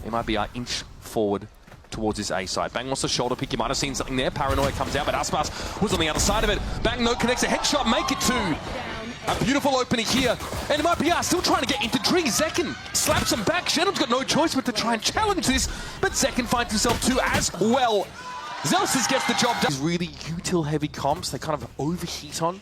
MIBR inch forward towards his A side. Bang wants to shoulder pick. You might have seen something there. Paranoia comes out, but Aspas was on the other side of it. Bang no connects a headshot, make it two. A beautiful opening here. And MIBR still trying to get into Dree. Zekken slaps him back. Shadow's got no choice but to try and challenge this, but Zekken finds himself two as well. Zelsis gets the job done. These really util heavy comps they kind of overheat on.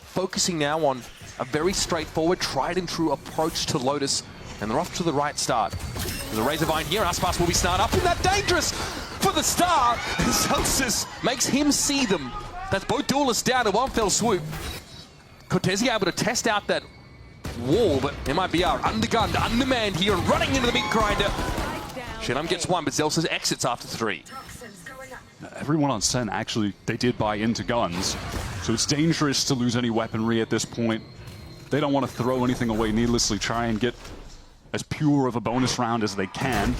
Focusing now on a very straightforward, tried and true approach to Lotus. And they're off to the right start. There's a Razorvine here. Aspas will be snarled up, and that dangerous for the star. Zelsis makes him see them. That's both duelists down in one fell swoop. Cortesi able to test out that wall, but MIBR undergunned, undermanned here, and running into the meat grinder. Showdown gets one, but Zelsis exits after three. Everyone on Sen actually, they did buy into guns, so it's dangerous to lose any weaponry at this point. They don't want to throw anything away needlessly, try and get as pure of a bonus round as they can.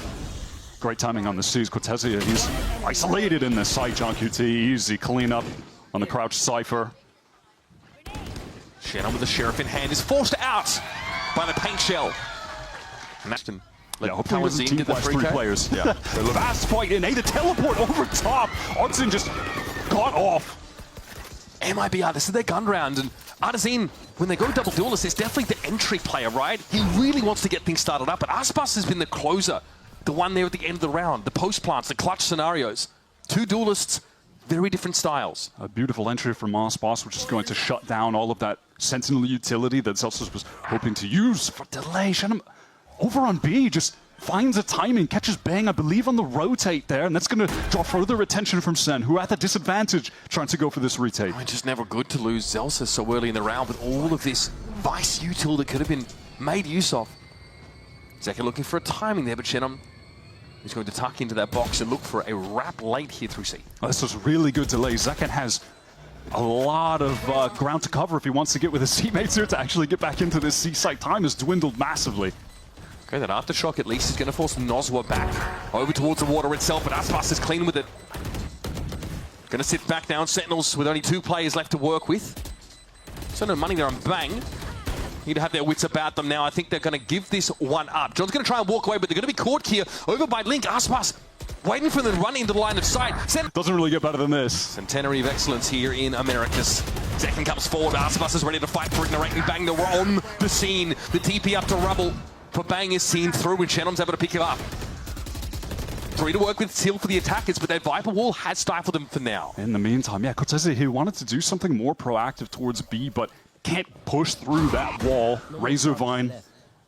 Great timing on the C's. Cortesi, he's isolated in this site. John QT, easy cleanup on the crouch Cypher. Showdown with the Sheriff in hand is forced out by the paint shell. Ashton. Yeah, hopefully it wasn't team flash three players. Yeah. Fast fight in A, the teleport over top. Artisan just got off. MIBR, this is their gun round, and Artisan, when they go to double duelist, it's definitely the entry player, right? He really wants to get things started up, but Aspas has been the closer, the one there at the end of the round, the post plants, the clutch scenarios. Two duelists, very different styles. A beautiful entry from Aspas, which is going to shut down all of that Sentinel utility that Zelsis was hoping to use for delay. Shenum over on B, just finds a timing, catches Bang, I believe, on the rotate there, and that's going to draw further attention from Sen, who are at the disadvantage trying to go for this retake. It's just never good to lose Zelsis so early in the round with all of this vice util that could have been made use of. Zekken looking for a timing there, but Shenum is going to tuck into that box and look for a wrap late here through C. Oh, this was really good delay. Zekken has a lot of ground to cover if he wants to get with his teammates here to actually get back into this C site. Time has dwindled massively. Okay, that aftershock at least is going to force Nozwa back over towards the water itself, but Aspas is clean with it. Going to sit back down. Sentinels with only two players left to work with. So no money there on Bang. Need to have their wits about them now. I think they're going to give this one up. John's going to try and walk away, but they're going to be caught here over by Link. Aspas waiting for them to run into the line of sight. Doesn't really get better than this. Centenary of excellence here in Americas. Zekken comes forward. Aspas is ready to fight for it. Narrating Bang, they're on the scene. The TP up to rubble. For Bang is seen through, and Shannon's able to pick him up. Three to work with still for the attackers, but that Viper wall has stifled them for now. In the meantime, yeah, Cortesi, he wanted to do something more proactive towards B, but can't push through that wall. Razorvine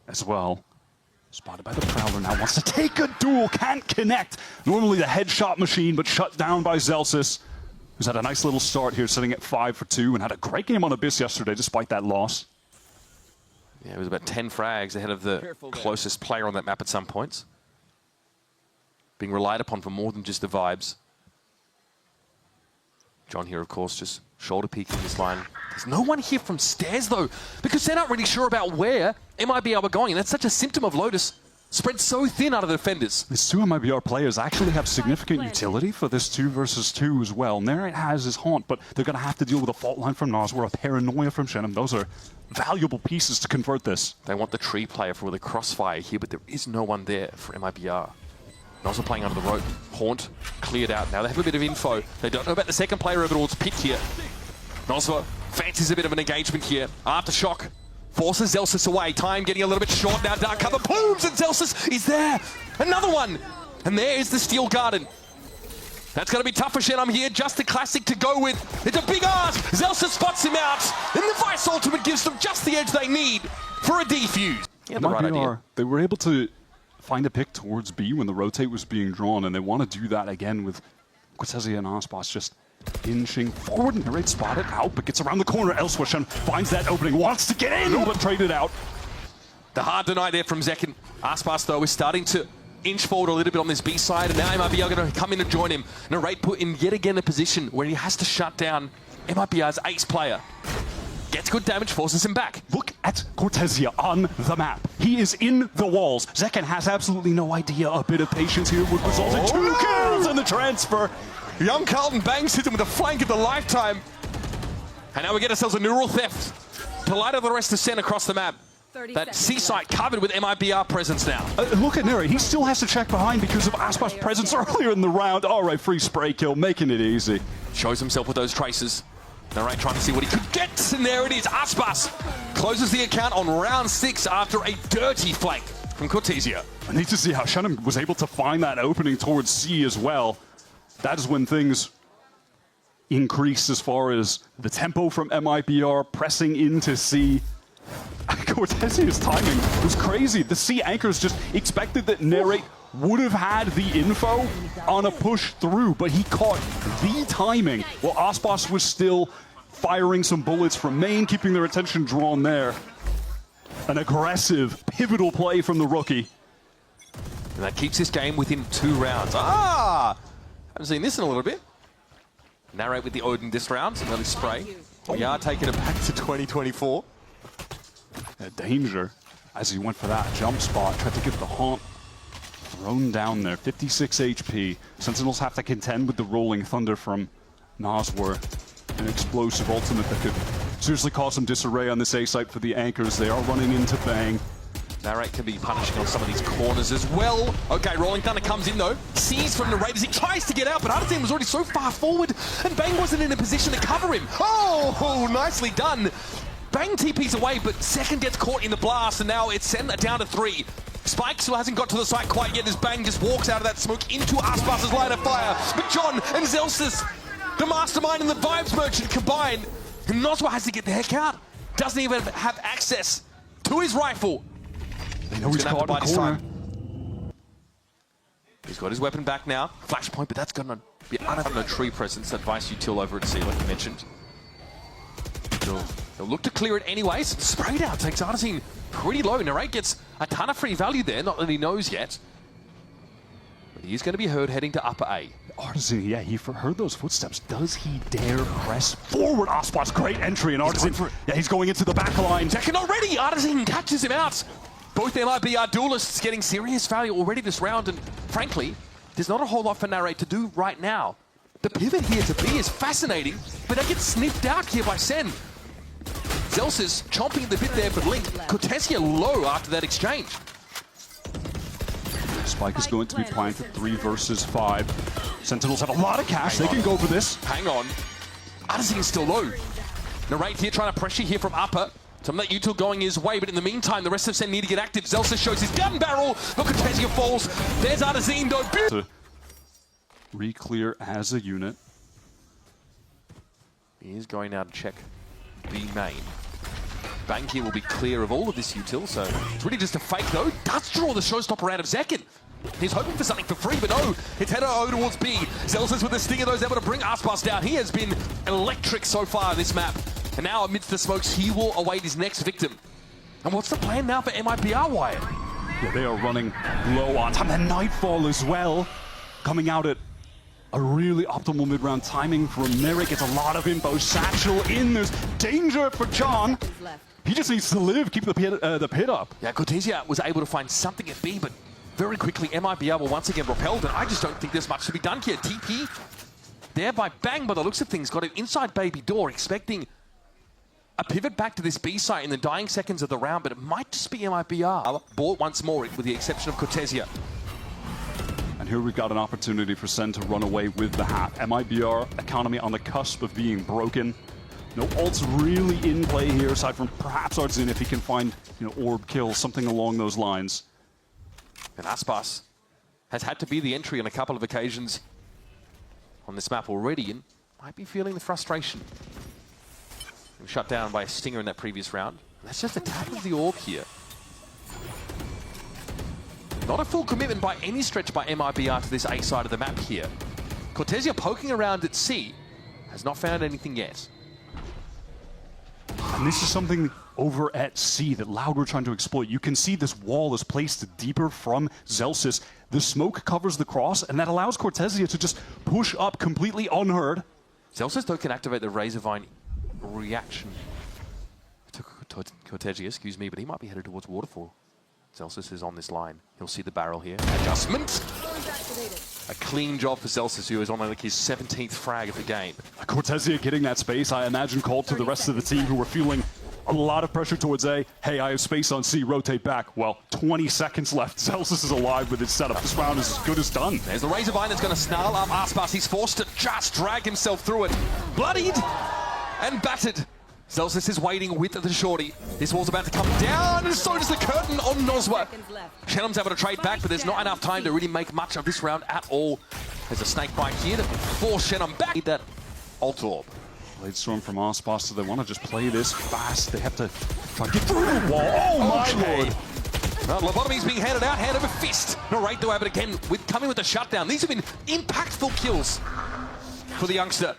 as well. Spotted by the Prowler now, wants to take a duel, can't connect. Normally the headshot machine, but shut down by Zelsis, who's had a nice little start here, sitting at 5 for 2, and had a great game on Abyss yesterday, despite that loss. Yeah, it was about 10 frags ahead of the closest player on that map at some points. Being relied upon for more than just the vibes. John here, of course, just shoulder peeking this line. There's no one here from stairs, though, because they're not really sure about where MIBR are going. And that's such a symptom of Lotus. Spread so thin out of the defenders. These two MIBR players actually have significant utility for this 2 versus 2 as well. Narrate has his haunt, but they're going to have to deal with a fault line from Nozwa, a paranoia from Shenum. Those are valuable pieces to convert this. They want the tree player for the crossfire here, but there is no one there for MIBR. Nozwa playing under the rope. Haunt cleared out. Now they have a bit of info. They don't know about the second player over towards Pit here. Nozwa fancies a bit of an engagement here. Aftershock forces Zelsis away. Time getting a little bit short now. Dark cover booms, and Zelsis is there. Another one. And there is the Steel Garden. That's going to be tough for Shenum here. Just the classic to go with. It's a big ask. Zelsis spots him out. And the Vice Ultimate gives them just the edge they need for a defuse. Yeah, the right idea. They were able to find a pick towards B when the rotate was being drawn, and they want to do that again with Cortesi and Aspas just inching forward. Narrate spotted out, but gets around the corner. Elsewhere, Shen finds that opening, wants to get in, but traded out. The hard deny there from Zekken. Aspas, though, is starting to inch forward a little bit on this B side, and now MIBR going to come in and join him. Narrate put in yet again a position where he has to shut down MIBR's ace player. Gets good damage, forces him back. Look at Cortesi on the map. He is in the walls. Zekken has absolutely no idea. A bit of patience here would result in 2 kills in the transfer. Young Carlton bangs hit him with a flank of the lifetime. And now we get ourselves a neural theft to light up the rest of Sen across the map. That C site covered with MIBR presence now. Look at Neri, he still has to check behind because of Aspas' presence earlier in the round. All right, free spray kill, making it easy. Shows himself with those traces. Narrate trying to see what he could get, and there it is. Aspas closes the account on round 6 after a dirty flank from Cortesia. I need to see how Shannon was able to find that opening towards C as well. That is when things increase as far as the tempo from MIBR pressing into C. Cortesia's timing was crazy. The C anchors just expected that Narrate would have had the info on a push through, but he caught the timing while Aspas was still firing some bullets from main, keeping their attention drawn there. An aggressive, pivotal play from the rookie. And that keeps this game within 2 rounds. Haven't seen this in a little bit. Narrate with the Odin this round, some early spray. We are taking it back to 2024. Danger as he went for that jump spot, tried to get the haunt thrown down there. 56 HP. Sentinels have to contend with the rolling thunder from Naswar. An explosive ultimate that could seriously cause some disarray on this A site for the anchors. They are running into Bang. Narrate can be punishing on some of these corners as well. Okay, Rolling Thunder comes in though. Sees from the Raiders. He tries to get out, but Artisan was already so far forward, and Bang wasn't in a position to cover him. Oh, nicely done. Bang TP's away, but Second gets caught in the blast, and now it's sent down to 3. Spike still hasn't got to the site quite yet as Bang just walks out of that smoke into Aspas' line of fire. But John and Zelsis, the mastermind and the vibes merchant combined, and Noswa has to get the heck out. Doesn't even have access to his rifle. They know he's caught in the corner. He's got his weapon back now. Flashpoint, but that's gonna be no tree presence. Advice util over at C, like you mentioned. They'll look to clear it anyways. Sprayed out takes Artisan pretty low. Narrate gets a ton of free value there, not that he knows yet. But he's going to be heard heading to upper A. Artisan, yeah, he heard those footsteps. Does he dare press forward? Aspas, great entry, and Artisan, yeah, he's going into the back line. Second already, Artisan catches him out. Both MIBR duelists getting serious value already this round, and frankly, there's not a whole lot for Narrate to do right now. The pivot here to B is fascinating, but that gets sniffed out here by Sen. Zelsis chomping the bit there for Link. Cortesia low after that exchange. Spike is going to be planted 3 versus 5. Sentinels have a lot of cash. They can go for this. Hang on. Artisan is still low. Narrate here trying to pressure here from upper. Some of that util going his way, but in the meantime, the rest of Sen need to get active. Zelsis shows his gun barrel. Look, Cortesia falls. There's Artisan though. To re-clear as a unit. He is going now to check B main. Bang here will be clear of all of this util, so it's really just a fake though. Does draw the showstopper out of Zekin. He's hoping for something for free, but no, it's headed over towards B. Zelsis with the stinger though is able to bring Aspas down. He has been electric so far in this map. And now amidst the smokes, he will await his next victim. And what's the plan now for MIBR, Wyatt? Yeah, they are running low on time. And Nightfall as well, coming out at a really optimal mid-round timing from Merrick. Gets a lot of info. Satchel in. There's danger for John. He just needs to live, keep the pit up. Yeah, Cortesia was able to find something at B, but very quickly MIBR will once again repelled, and I just don't think there's much to be done here. TP there by Bang, by the looks of things, got an inside baby door, expecting a pivot back to this B site in the dying seconds of the round, but it might just be MIBR. Bought once more, with the exception of Cortesia. And here we've got an opportunity for Sen to run away with the hat. MIBR economy on the cusp of being broken. No ults really in play here, aside from perhaps Artisan if he can find, orb kill, something along those lines. And Aspas has had to be the entry on a couple of occasions on this map already, and might be feeling the frustration. And shut down by a stinger in that previous round. That's just a tap of the orb here. Not a full commitment by any stretch by MIBR to this A side of the map here. Cortesia poking around at C, has not found anything yet. And this is something over at C that Loud were trying to exploit. You can see this wall is placed deeper from Zelsis. The smoke covers the cross, and that allows Cortesia to just push up completely unheard. Zelsis though can activate the Razorvine reaction to Cortesia, excuse me, but he might be headed towards Waterfall. Zelsis is on this line. He'll see the barrel here. Adjustment. A clean job for Zelsis, who is on like his 17th frag of the game. Cortesia getting that space, I imagine, called to the rest of the team who were feeling A lot of pressure towards A. Hey, I have space on C, rotate back. Well, 20 seconds left. Celsius is alive with his setup. This round is as good as done. There's the Razorvine that's going to snarl up Aspas. He's forced to just drag himself through it. Bloodied and battered. Celsius is waiting with the shorty. This wall's about to come down, and so does the curtain on Nozwa. Shennom's able to trade back, but there's not enough time to really make much of this round at all. There's a snake bite here that will force Shennom back. Need that ult orb. Blade Storm from Aspas, so they want to just play this fast. They have to try to get through the wall. Oh my lord! Well, lobotomy's being handed out, hand over fist. Narrate though, but again, coming with the shutdown. These have been impactful kills for the youngster.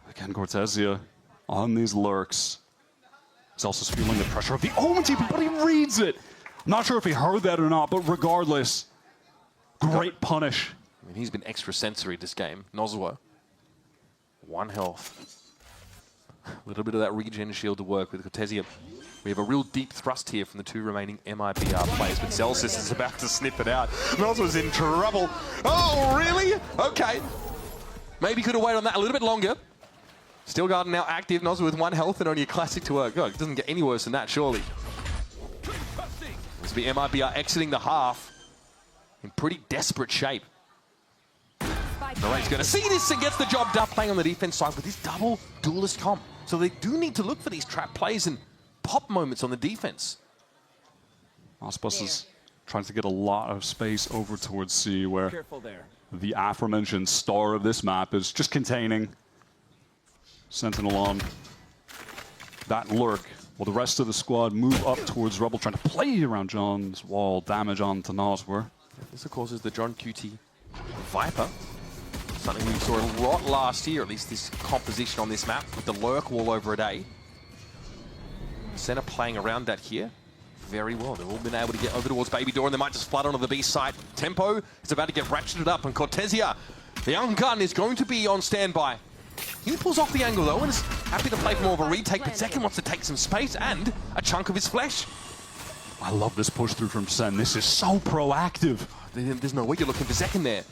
Again, Cortezia on these lurks. He's also feeling the pressure of the Omen team, but he reads it. I'm not sure if he heard that or not, but regardless, great punish. I mean, he's been extra sensory this game. Nozwa. 1 health. A little bit of that regen shield to work with Cortezia. We have a real deep thrust here from the 2 remaining MIBR players, but Celsius is about to snip it out. Nozwa's in trouble. Oh, really? Okay. Maybe could have waited on that a little bit longer. Still Garden now active. Nozwa with 1 health and only a classic to work. God, it doesn't get any worse than that, surely. This will be MIBR exiting the half in pretty desperate shape. Narate's going to see this and gets the job done, playing on the defense side with his double duelist comp. So they do need to look for these trap plays and pop moments on the defense. Aspas is trying to get a lot of space over towards C, where the aforementioned star of this map is just containing Sentinel on that lurk, while the rest of the squad move up towards Rebel, trying to play around John's wall, damage on to Nozwa. This, of course, is the John QT Viper. Something we saw a lot last year, at least this composition on this map, with the lurk wall over a day. Center playing around that here very well. They've all been able to get over towards Baby Door, and they might just flood onto the B site. Tempo is about to get ratcheted up, and Cortezia, the young gun, is going to be on standby. He pulls off the angle though, and is happy to play for more of a retake, but Second wants to take some space and a chunk of his flesh. I love this push through from Sen. This is so proactive. There's no way you're looking for Second there.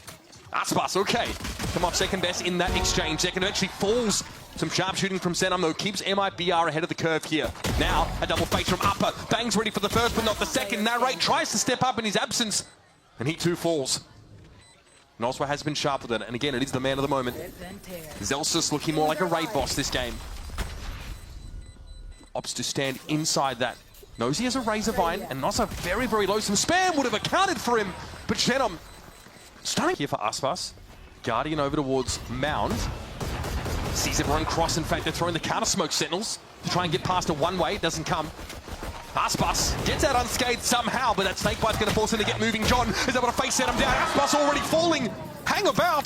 Aspas, okay. Come off second best in that exchange. Second actually falls. Some sharp shooting from Sentinel, though, keeps MIBR ahead of the curve here. Now, a double face from Upper. Bang's ready for the first, but not the second. Narrate tries to step up in his absence, and he too falls. Nozwa has been sharp with it, and again, it is the man of the moment. Celsius looking more like a raid boss this game. Opts to stand inside that. Knows he has a Razorvine, and Nozwa very, very low. Some spam would have accounted for him, but Shennom stunning here for Aspas. Guardian over towards Mound. Sees everyone cross. In fact, they're throwing the counter smoke Sentinels to try and get past a one-way. It doesn't come. Aspas gets out unscathed somehow, but that snake bite's going to force him to get moving. John is able to face set him down. Aspas already falling. Hang about.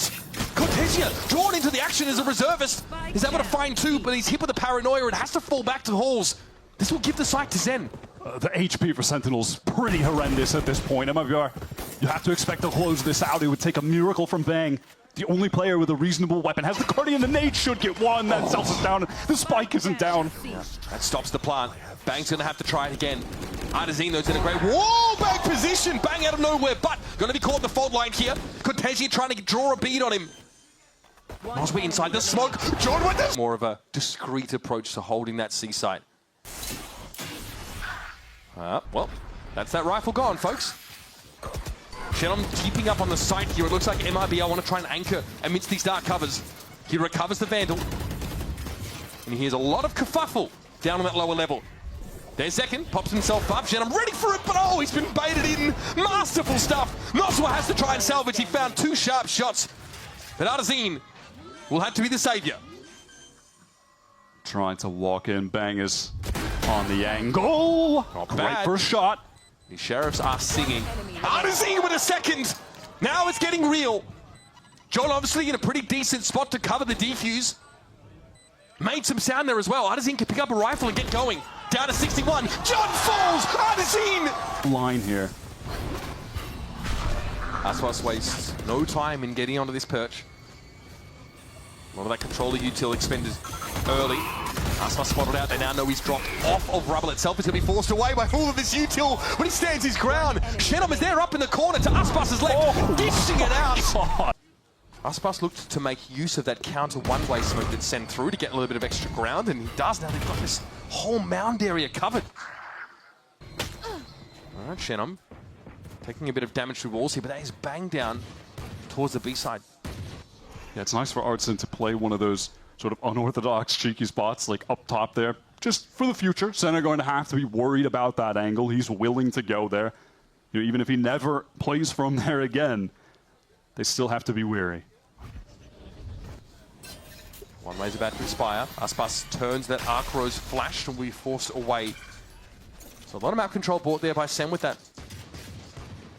Cortezia drawn into the action as a reservist. He's able to find 2, but he's hit with the paranoia and has to fall back to the halls. This will give the site to Zen. The HP for Sentinels pretty horrendous at this point. MIBR, you have to expect to close this out. It would take a miracle from Bang. The only player with a reasonable weapon has the Guardian. The nade should get one. That Celsius down. The spike isn't down. Yeah, that stops the plant. Bang's going to have to try it again. Artesino's in a great wall back position. Bang out of nowhere, but going to be caught in the fault line here. Cortezia trying to draw a bead on him. Nozwa inside the smoke. John with this. More of a discreet approach to holding that C site. Well, that's that rifle gone, folks. Shennom keeping up on the site here. It looks like MIBR want to try and anchor amidst these dark covers. He recovers the Vandal. And he hears a lot of kerfuffle down on that lower level. There's Second, pops himself up. Shennom ready for it, but oh, he's been baited in. Masterful stuff. Nozwa has to try and salvage. He found 2 sharp shots. But Artesine will have to be the savior. Trying to walk in. Bang is on the angle. Great first shot. The Sheriffs are singing. Artesine with a second. Now it's getting real. John obviously in a pretty decent spot to cover the defuse. Made some sound there as well. Artesine can pick up a rifle and get going. Down to 61. John falls. Artesine. Line here. Aspas wastes no time in getting onto this perch. A lot of that controller util expended early. Aspas spotted out. They now know he's dropped off of Rubble itself. He's going to be forced away by all of this util when he stands his ground. Shennom is there up in the corner to Aspas's left, dishing it out. Aspas looked to make use of that counter one-way smoke that Sen through to get a little bit of extra ground, and he does. Now they've got this whole mound area covered. All right, Shenum taking a bit of damage through walls here, but that is banged down towards the B side. Yeah, it's nice for Artson to play one of those sort of unorthodox, cheeky spots, like up top there. Just for the future, Sen are going to have to be worried about that angle. He's willing to go there. You know, even if he never plays from there again, they still have to be wary. One way's about to expire. Aspas turns that Arc Rose flash and we forced away. So a lot of map control bought there by Sen with that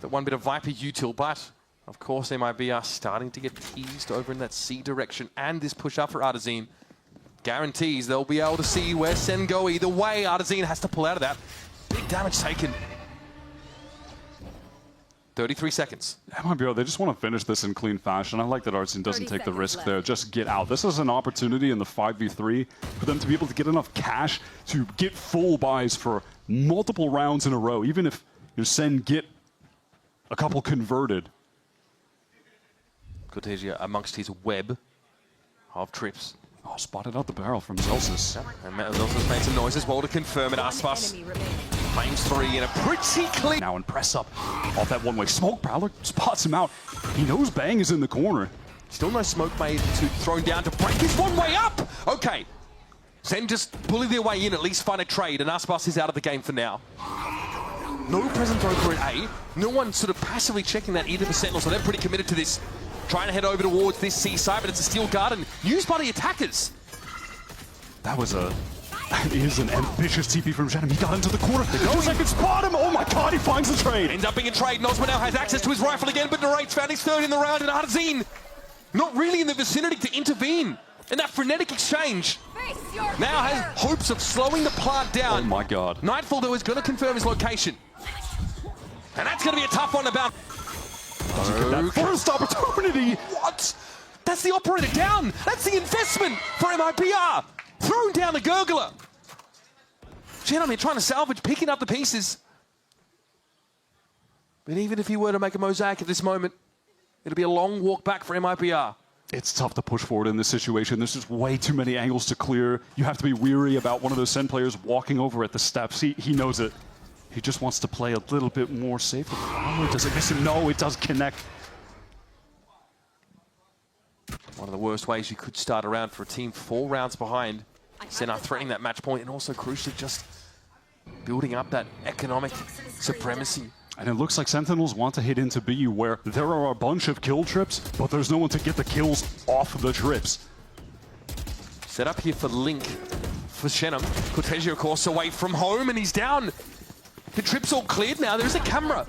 one bit of Viper util, but of course MIBR starting to get teased over in that C direction, and this push up for Artazine guarantees they'll be able to see where Sen go either way. Artazine has to pull out of that. Big damage taken. 33 seconds. MIBR, they just want to finish this in clean fashion. I like that Artson doesn't take the risk there. Just get out. This is an opportunity in the 5v3 for them to be able to get enough cash to get full buys for multiple rounds in a row, even if Sen get a couple converted. Cortesia amongst his web of trips. Oh, spotted out the barrel from Zelsis. Yep. And Zelsis made some noise as well to confirm it. Aspas claims 3 in a pretty clean. Now and press up off that one-way smoke. Prowler spots him out. He knows Bang is in the corner. Still no smoke made to thrown down to break his one way up. Okay. Sen just bully their way in, at least find a trade, and Aspas is out of the game for now. No presence over at A. No one sort of passively checking that either for Sentinels, so they're pretty committed to this. Trying to head over towards this C side, but it's a steel garden used by the attackers. That is an ambitious TP from Shenum. He got into the corner. The second spot him. Oh my god, he finds the trade. Ends up being a trade. Nosma now has access to his rifle again, but Narrate's found his third in the round, and Artazine not really in the vicinity to intervene. And that frenetic exchange now has hopes of slowing the plant down. Oh my god. Nightfall, though, is going to confirm his location. And that's going to be a tough one to bounce. That first opportunity. What? That's the operator down. That's the investment for MIBR. Thrown down the gurgler. Gentlemen trying to salvage, picking up the pieces. But even if he were to make a mosaic at this moment, it'll be a long walk back for MIBR. It's tough to push forward in this situation. There's just way too many angles to clear. You have to be weary about one of those Sen players walking over at the steps. He knows it. He just wants to play a little bit more safe. Oh, does it miss him? No, it does connect. One of the worst ways you could start a round for a team 4 rounds behind. Sen are threatening that match point and also crucially just building up that economic supremacy. And it looks like Sentinels want to hit into B, where there are a bunch of kill trips, but there's no one to get the kills off of the trips. Set up here for Link for Shenum. Cortesia, of course, away from home, and he's down. The trip's all cleared now. There's a camera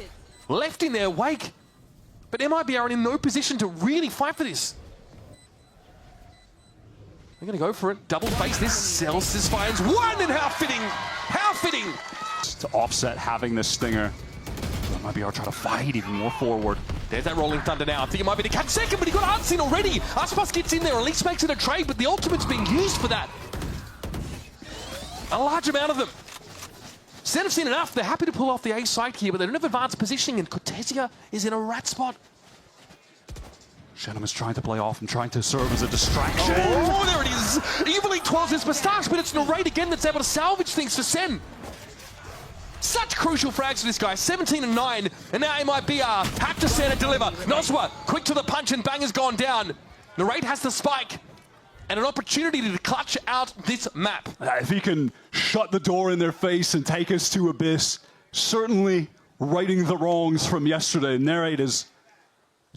left in their wake. But MIBR are in no position to really fight for this. They're going to go for it. Double face. This Zelsis finds one, and how fitting! How fitting! To offset having this stinger, MIBR try to fight even more forward. There's that Rolling Thunder now. I think it might be the catch second, but he got Artsin already. Aspas gets in there, at least makes it a trade, but the ultimate's being used for that. A large amount of them. Sen have seen enough. They're happy to pull off the A side here, but they don't have advanced positioning, and Cortesia is in a rat spot. Shenum is trying to play off and trying to serve as a distraction. Oh, there it is. Evilly twirls his moustache, but it's Narrate again that's able to salvage things for Sen. Such crucial frags for this guy. 17 and 9, and now MIBR have to send and deliver. Noswa, quick to the punch, and Bang has gone down. Narrate has the spike, and an opportunity to clutch out this map. If he can shut the door in their face and take us to Abyss, certainly righting the wrongs from yesterday. Narrate has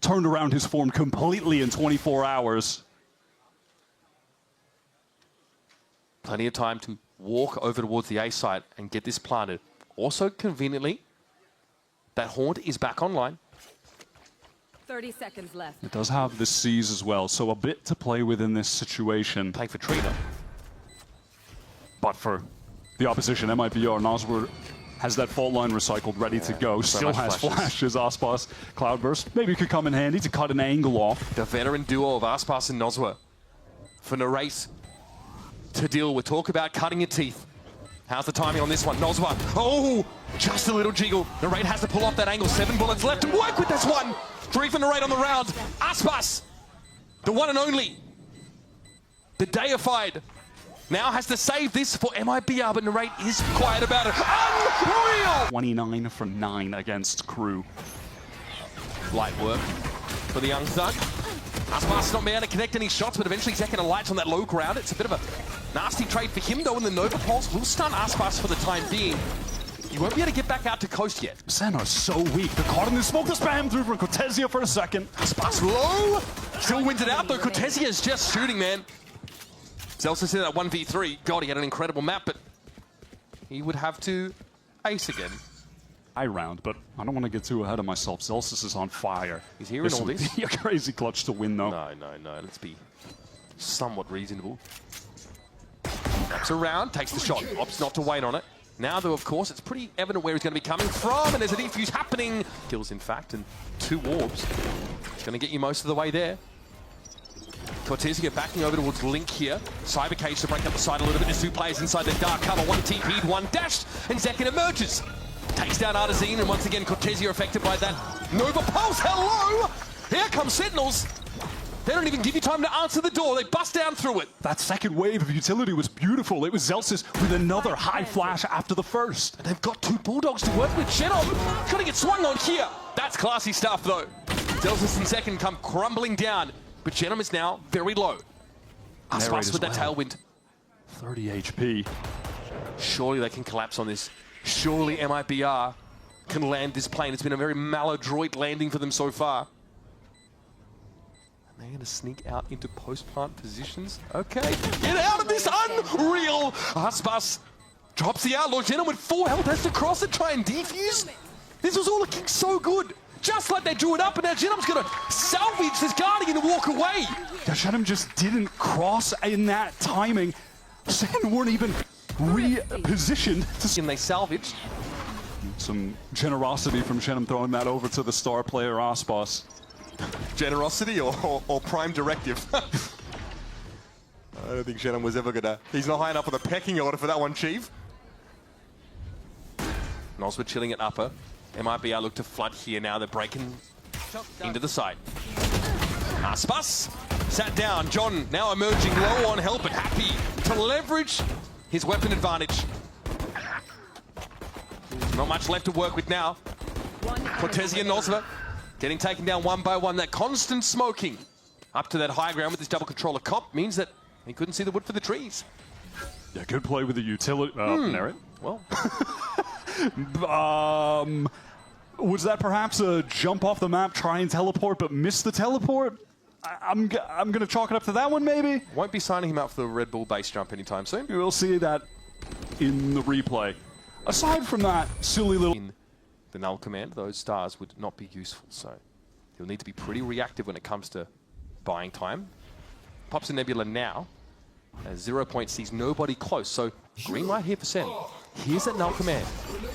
turned around his form completely in 24 hours. Plenty of time to walk over towards the A site and get this planted. Also, conveniently, that Haunt is back online. 30 seconds left. It does have the C's as well, so a bit to play with in this situation. Playing for Trina. But for the opposition, MIBR, Nosworth has that fault line recycled, ready to go. Still has flashes. Aspas, Cloudburst. Maybe could come in handy to cut an angle off. The veteran duo of Aspas and Nosworth for Narrate to deal with. Talk about cutting your teeth. How's the timing on this one? Nosworth. Oh, just a little jiggle. Narrate has to pull off that angle. 7 bullets left to work with this one. 3 for Narrate on the round. Aspas The one and only. The deified. Now has to save this for MIBR, but Narrate is quiet about it. Unreal! 29 from 9 against Crew. Light work for the young thug. Aspas not being able to connect any shots, but eventually Zek and Lights on that low ground. It's a bit of a nasty trade for him, though, and the Nova Pulse will stun Aspas for the time being. You won't be able to get back out to coast yet. Sen are so weak. They're caught in the smoke. The spam through from Cortesia for a second. Aspas low. Still wins it out, though. Cortesia is just shooting, man. Zelsis in that 1v3. God, he had an incredible map, but he would have to ace again. High round, but I don't want to get too ahead of myself. Celsius is on fire. He's hearing all this. A crazy clutch to win, though. No. Let's be somewhat reasonable. Wraps around, takes the shot. Opts not to wait on it. Now, though, of course, it's pretty evident where he's going to be coming from, and there's a defuse happening. Kills, in fact, and 2 orbs. It's going to get you most of the way there. Cortesia backing over towards Link here. Cyber Cage to break up the side a little bit. There's 2 players inside the dark cover. 1 TP'd, 1 dashed, and Zekin emerges. Takes down Artazine, and once again, Cortesia affected by that. Nova Pulse, hello! Here comes Sentinels. They don't even give you time to answer the door. They bust down through it. That second wave of utility was beautiful. It was Zelsis with another high flash after the first. And they've got 2 Bulldogs to work with. Shenom trying to get swung on here. That's classy stuff, though. Zelsis and second come crumbling down, but Shenom is now very low. Aspas with that tailwind. 30 HP. Surely they can collapse on this. Surely MIBR can land this plane. It's been a very maladroit landing for them so far. They're going to sneak out into post-plant positions. Okay, get out of this, unreal! Aspas drops the outlaw. Shenom with 4 health has to cross and try and defuse. This was all looking so good. Just like they drew it up, and now Shenom's going to salvage this Guardian and walk away. Yeah, Shenom just didn't cross in that timing. Sen weren't even repositioned to... And they salvaged. Some generosity from Shenom throwing that over to the star player, Aspas. Generosity or prime directive? I don't think Shenom was ever gonna... He's not high enough on the pecking order for that one, Chief. Nosworth chilling at upper. MIBR look to flood here now. They're breaking into the side. Aspas sat down. John now emerging low on health, but happy to leverage his weapon advantage. Not much left to work with now. Cortesia and Nosworth getting taken down one by one. That constant smoking up to that high ground with this double controller comp means that he couldn't see the wood for the trees. Yeah, good play with the utility. Narrate. Well, was that perhaps a jump off the map, try and teleport, but miss the teleport? I'm going to chalk it up to that one, maybe. Won't be signing him up for the Red Bull base jump anytime soon. We'll see that in the replay. Aside from that silly little... In the null command, those stars would not be useful, so he'll need to be pretty reactive when it comes to buying time. Pops a Nebula now, as 0 point sees nobody close, so green light here for Sen. Here's that null command.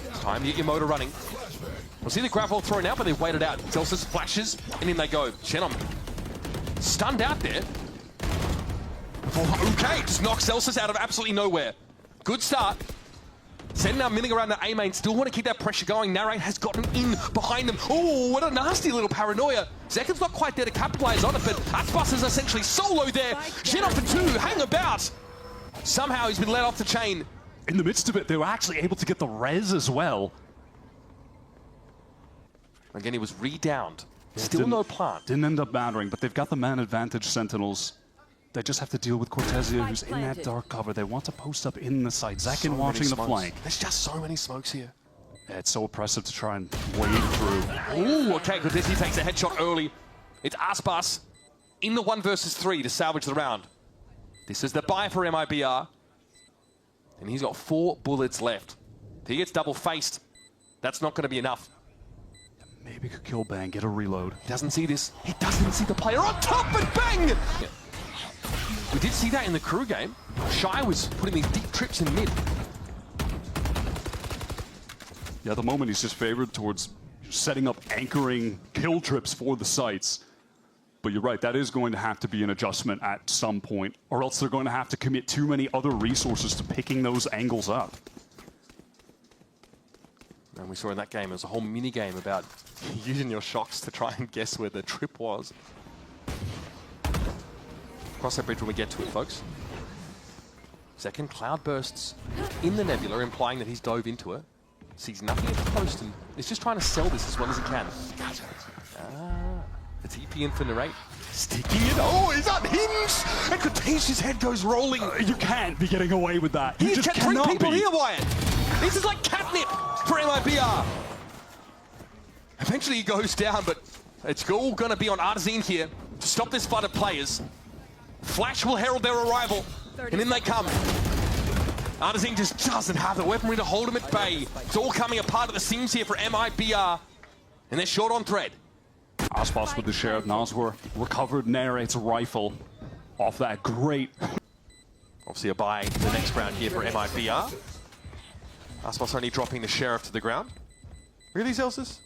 It's time to get your motor running. We'll see the grapple thrown out, but they've waited out. Celsius flashes, and in they go. Shenom stunned out there. Oh, okay, just knocks Celsius out of absolutely nowhere. Good start. Sen now milling around the A main, still want to keep that pressure going. Narrate has gotten in behind them. Oh, what a nasty little paranoia. Zekin's not quite there to capitalize on it, but Aspas is essentially solo there. Shenom for 2, hang about. Somehow he's been let off the chain. In the midst of it, they were actually able to get the res as well. Again, he was re-downed. Still no plant. Didn't end up mattering, but they've got the man advantage, Sentinels. They just have to deal with Cortesia, who's in that dark cover. They want to post up in the side. Zekin watching the flank. There's just so many smokes here. Yeah, it's so oppressive to try and wade through. Ooh, okay, Cortesia takes a headshot early. It's Aspas in the 1 versus 3 to salvage the round. This is the buy for MIBR. And he's got 4 bullets left. If he gets double-faced, that's not going to be enough. Maybe could kill Bang, get a reload. He doesn't see this. He doesn't see the player on top, and bang! Yeah. We did see that in the crew game. Shy was putting these deep trips in mid. Yeah, at the moment he's just favored towards setting up anchoring kill trips for the sites. But you're right, that is going to have to be an adjustment at some point, or else they're going to have to commit too many other resources to picking those angles up. And we saw in that game, it was a whole mini-game about using your shocks to try and guess where the trip was. cross that bridge when we get to it, folks. Second, Cloud bursts in the Nebula, implying that he's dove into it. Sees nothing at the post and is just trying to sell this as well as he can. The TP in for Narrate. Sticking it. Oh, he's unhinged! And Cortesia's head goes rolling. You can't be getting away with that. You He's just kept 3 cannot people be. here, Wyatt. This is like catnip for MIBR. Eventually he goes down, but it's all going to be on Artazine here to stop this flood of players. Flash will herald their arrival, and in they come. Artazine just doesn't have the weaponry to hold him at bay. It's all coming apart at the seams here for MIBR, and they're short on thread. Aspas with the share of Nazwar. Recovered Narrate's rifle off that great. Obviously a buy the next round here for MIBR. Aspas only dropping the Sheriff to the ground. Really, Celsius?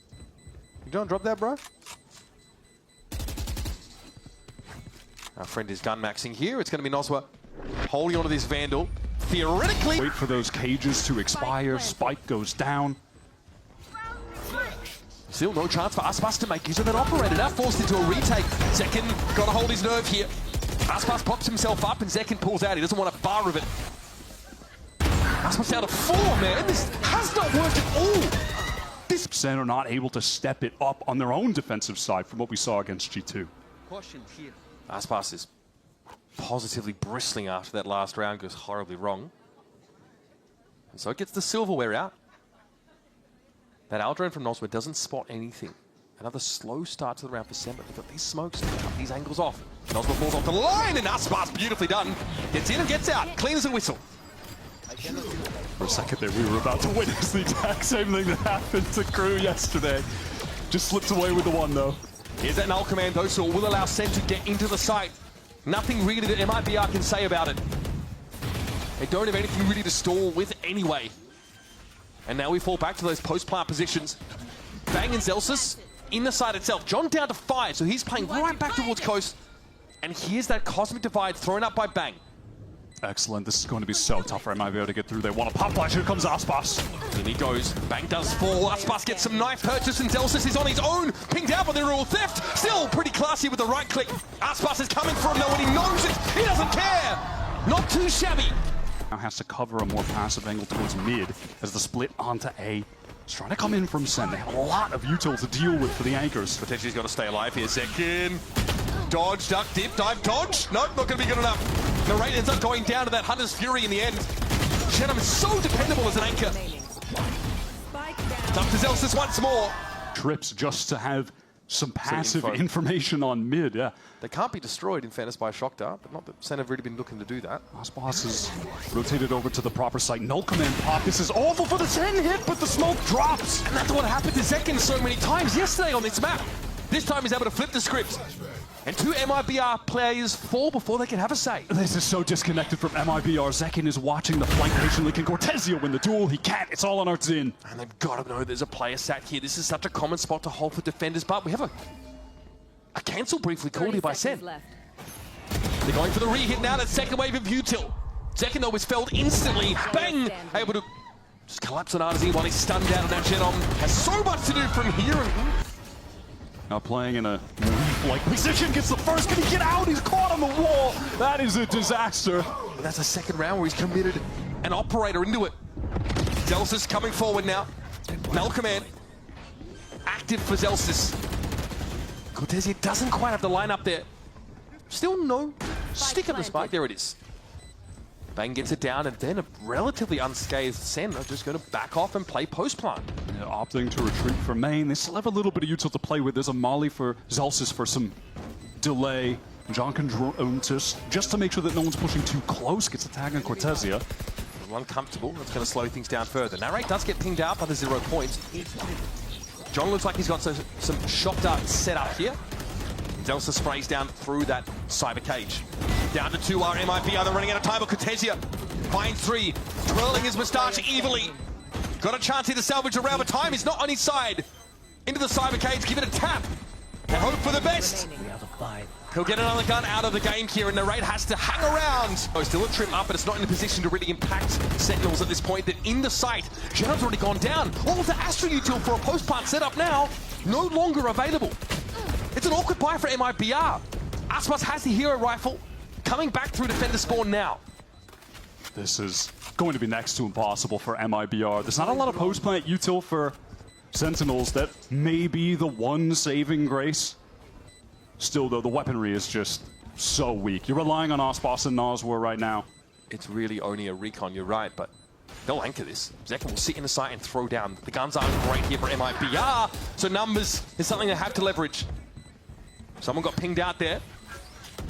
You don't drop that, bro? Our friend is gun maxing here. It's going to be Nazwar holding onto this Vandal. Theoretically... Wait for those cages to expire. Spike goes down. Still no chance for Aspas to make use of that operator. Now forced into a retake. Zekin got to hold his nerve here. Aspas pops himself up and Zekin pulls out. He doesn't want a bar of it. Aspas down to 4, man. This has not worked at all. This Sen are not able to step it up on their own defensive side from what we saw against G2. Aspas is positively bristling after that last round goes horribly wrong. And so it gets the silverware out. That Aldrone from Noswar doesn't spot anything. Another slow start to the round for Sen, but they've got these smokes to cut these angles off. Noswar falls off the line, and Aspas beautifully done. Gets in and gets out, clean as a whistle. For a second there, we were about to witness the exact same thing that happened to Crew yesterday. Just slipped away with the one, though. Here's that null command, though, so it will allow Sen to get into the site. Nothing really that MIBR can say about it. They don't have anything really to stall with anyway. And now we fall back to those post-plant positions. Bang and Celsius in the side itself. John down to 5, so he's playing right back towards Coast. And here's that Cosmic Divide thrown up by Bang. Excellent. This is going to be so tough for MIBR to get through. They want a pop flash. Here comes Aspas. In he goes. Bang does fall. Aspas gets some knife purchase, and Celsius is on his own. Pinged out by the rule theft. Still pretty classy with the right click. Aspas is coming for him though, and he knows it. He doesn't care. Not too shabby. Now has to cover a more passive angle towards mid as the split onto A. He's trying to come in from Sen. They have a lot of util to deal with for the anchors. Potentially he's got to stay alive here. Second. Dodge, duck, dip, dive, dodge. Nope, not going to be good enough. Narrate ends up going down to that Hunter's Fury in the end. Shenham is so dependable as an anchor. It's up to Celsius once more. Trips just to have some passive info. information on mid, yeah. They can't be destroyed in fairness by Shock Dart, but not that Sen have really been looking to do that. Aspas is rotated over to the proper site. Null command pop. This is awful for the Sen hit, but the smoke drops. And that's what happened to Zekin so many times yesterday on this map. This time he's able to flip the script. And 2 MIBR players fall before they can have a say. This is so disconnected from MIBR. Zekin is watching the flank patiently. Can Cortesia win the duel? He can't. It's all on Artazine. And they've got to know there's a player sat here. This is such a common spot to hold for defenders, but we have a cancel briefly called here by Sen. They're going for the re-hit now. That second wave of util. Zekin, though, was felled instantly. Bang! Able to just collapse on Artazine while he's stunned down. And now Shenom has so much to do from here. Now playing in a leaf-like position, gets the first. Can he get out? He's caught on the wall. That is a disaster. And that's a second round where he's committed an operator into it. Celsius coming forward now. Null command. Active for Celsius. Cortesia doesn't quite have the line up there. Still no stick of the spike. There it is. Bang gets it down, and then a relatively unscathed Sen are just going to back off and play post-plant. Yeah, opting to retreat for main. They still have a little bit of util to play with. There's a molly for Celsius for some delay. John can drone just to make sure that no one's pushing too close. Gets a tag on Cortesia. Uncomfortable. That's going to slow things down further. Narrate does get pinged out by the 0 points. John looks like he's got some shock darts set up here. Delta sprays down through that cyber cage. Down to 2 are MIBR. They're running out of time, but Cortesia finds 3, twirling his moustache evilly. Got a chance here to salvage a round, but time is not on his side. Into the cyber cage, give it a tap. And hope for the best. He'll get another gun out of the game here, and Narrate has to hang around. Oh, still a trip up, but it's not in a position to really impact Sentinels at this point. They're in the site. Shadow's already gone down. All of the Astra util for a post-plant setup now, no longer available. It's an awkward buy for MIBR. Aspas has the hero rifle. coming back through defender spawn now. This is going to be next to impossible for MIBR. There's not a lot of post-plant util for Sentinels. That may be the one saving grace. Still, though, the weaponry is just so weak. You're relying on Ospas and Noswar right now. It's really only a recon, you're right, but they'll anchor this. Zekin will sit in the site and throw down. The guns aren't great here for MIBR, so numbers is something they have to leverage. Someone got pinged out there.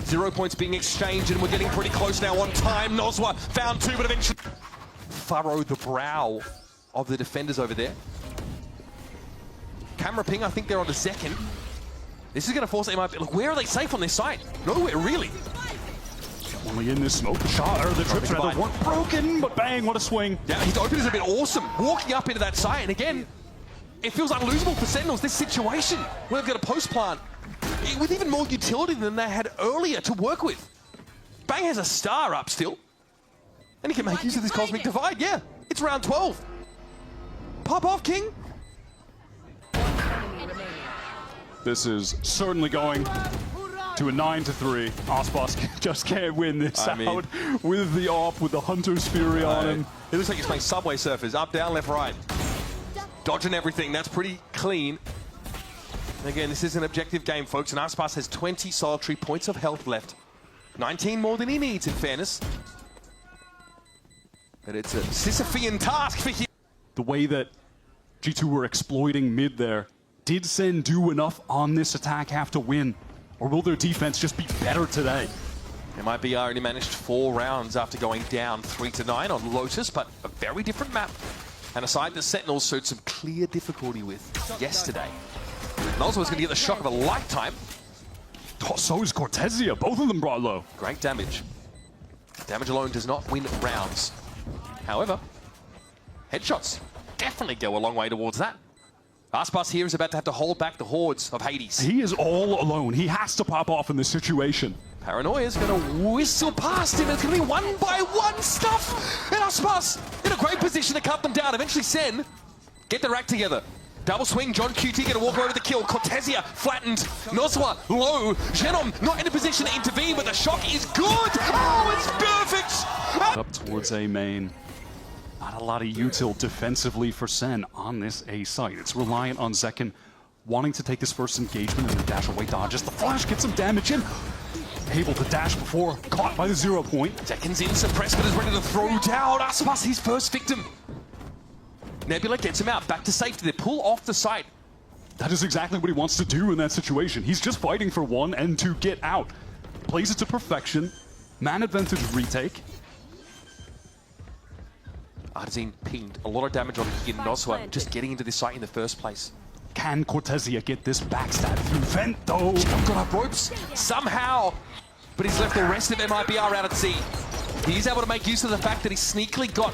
0 points being exchanged, and we're getting pretty close now on time. Noswar found 2, but eventually furrowed the brow of the defenders over there. Camera ping, I think they're on the Zekin. This is going to force MIBR. Look, where are they safe on this site? Nowhere, really. Only in this smoke shot, or the trips rather weren't broken, but bang, what a swing. Yeah, his openers have been awesome. Walking up into that site, and again, it feels unlosable for Sentinels, this situation, where they've got a post plant with even more utility than they had earlier to work with. Bang has a star up still, and he can make use of this Cosmic Divide. Yeah, it's round 12. Pop off, King. This is certainly going to a 9-3. Ospas just can't win this out with the AWP, with the Hunter's Fury on him. It looks like he's playing Subway Surfers, up, down, left, right. Dodging everything, that's pretty clean. And again, this is an objective game, folks, and Ospas has 20 solitary points of health left. 19 more than he needs, in fairness. But it's a Sisyphean task for him. The way that G2 were exploiting mid there, did Sen do enough on this attack have to win? Or will their defense just be better today? MIBR only managed 4 rounds after going down 3-9 on Lotus, but a very different map. And a side that Sentinels showed some clear difficulty with yesterday. Noswar was going to get the shock of a lifetime. Oh, so is Cortezia. Both of them brought low. Great damage. Damage alone does not win rounds. However, headshots definitely go a long way towards that. Ospas here is about to have to hold back the hordes of Hades. He is all alone. He has to pop off in this situation. Paranoia is going to whistle past him. It's going to be 1-by-1 stuff. And Ospas in a great position to cut them down. Eventually Sen get their act together. Double swing, John QT going to walk over the kill. Cortezia flattened. Noswar low. Genom not in a position to intervene, but the shock is good. Oh, it's perfect. Up towards A main. Not a lot of util defensively for Sen on this A site. It's reliant on Zekin wanting to take this first engagement and then dash away dodges. The flash gets some damage in. Able to dash before, caught by the 0 point. Zekin's in, suppressed, but is ready to throw down. Ospas, his first victim. Nebula gets him out, back to safety. They pull off the site. That is exactly what he wants to do in that situation. He's just fighting for 1 and to get out. Plays it to perfection. Man advantage retake. Artazine pinged a lot of damage on Noswar just getting into this site in the first place. Can Cortezia get this backstab through Vent, though? Got up ropes somehow, but he's left the rest of MIBR out at sea. He's able to make use of the fact that he sneakily got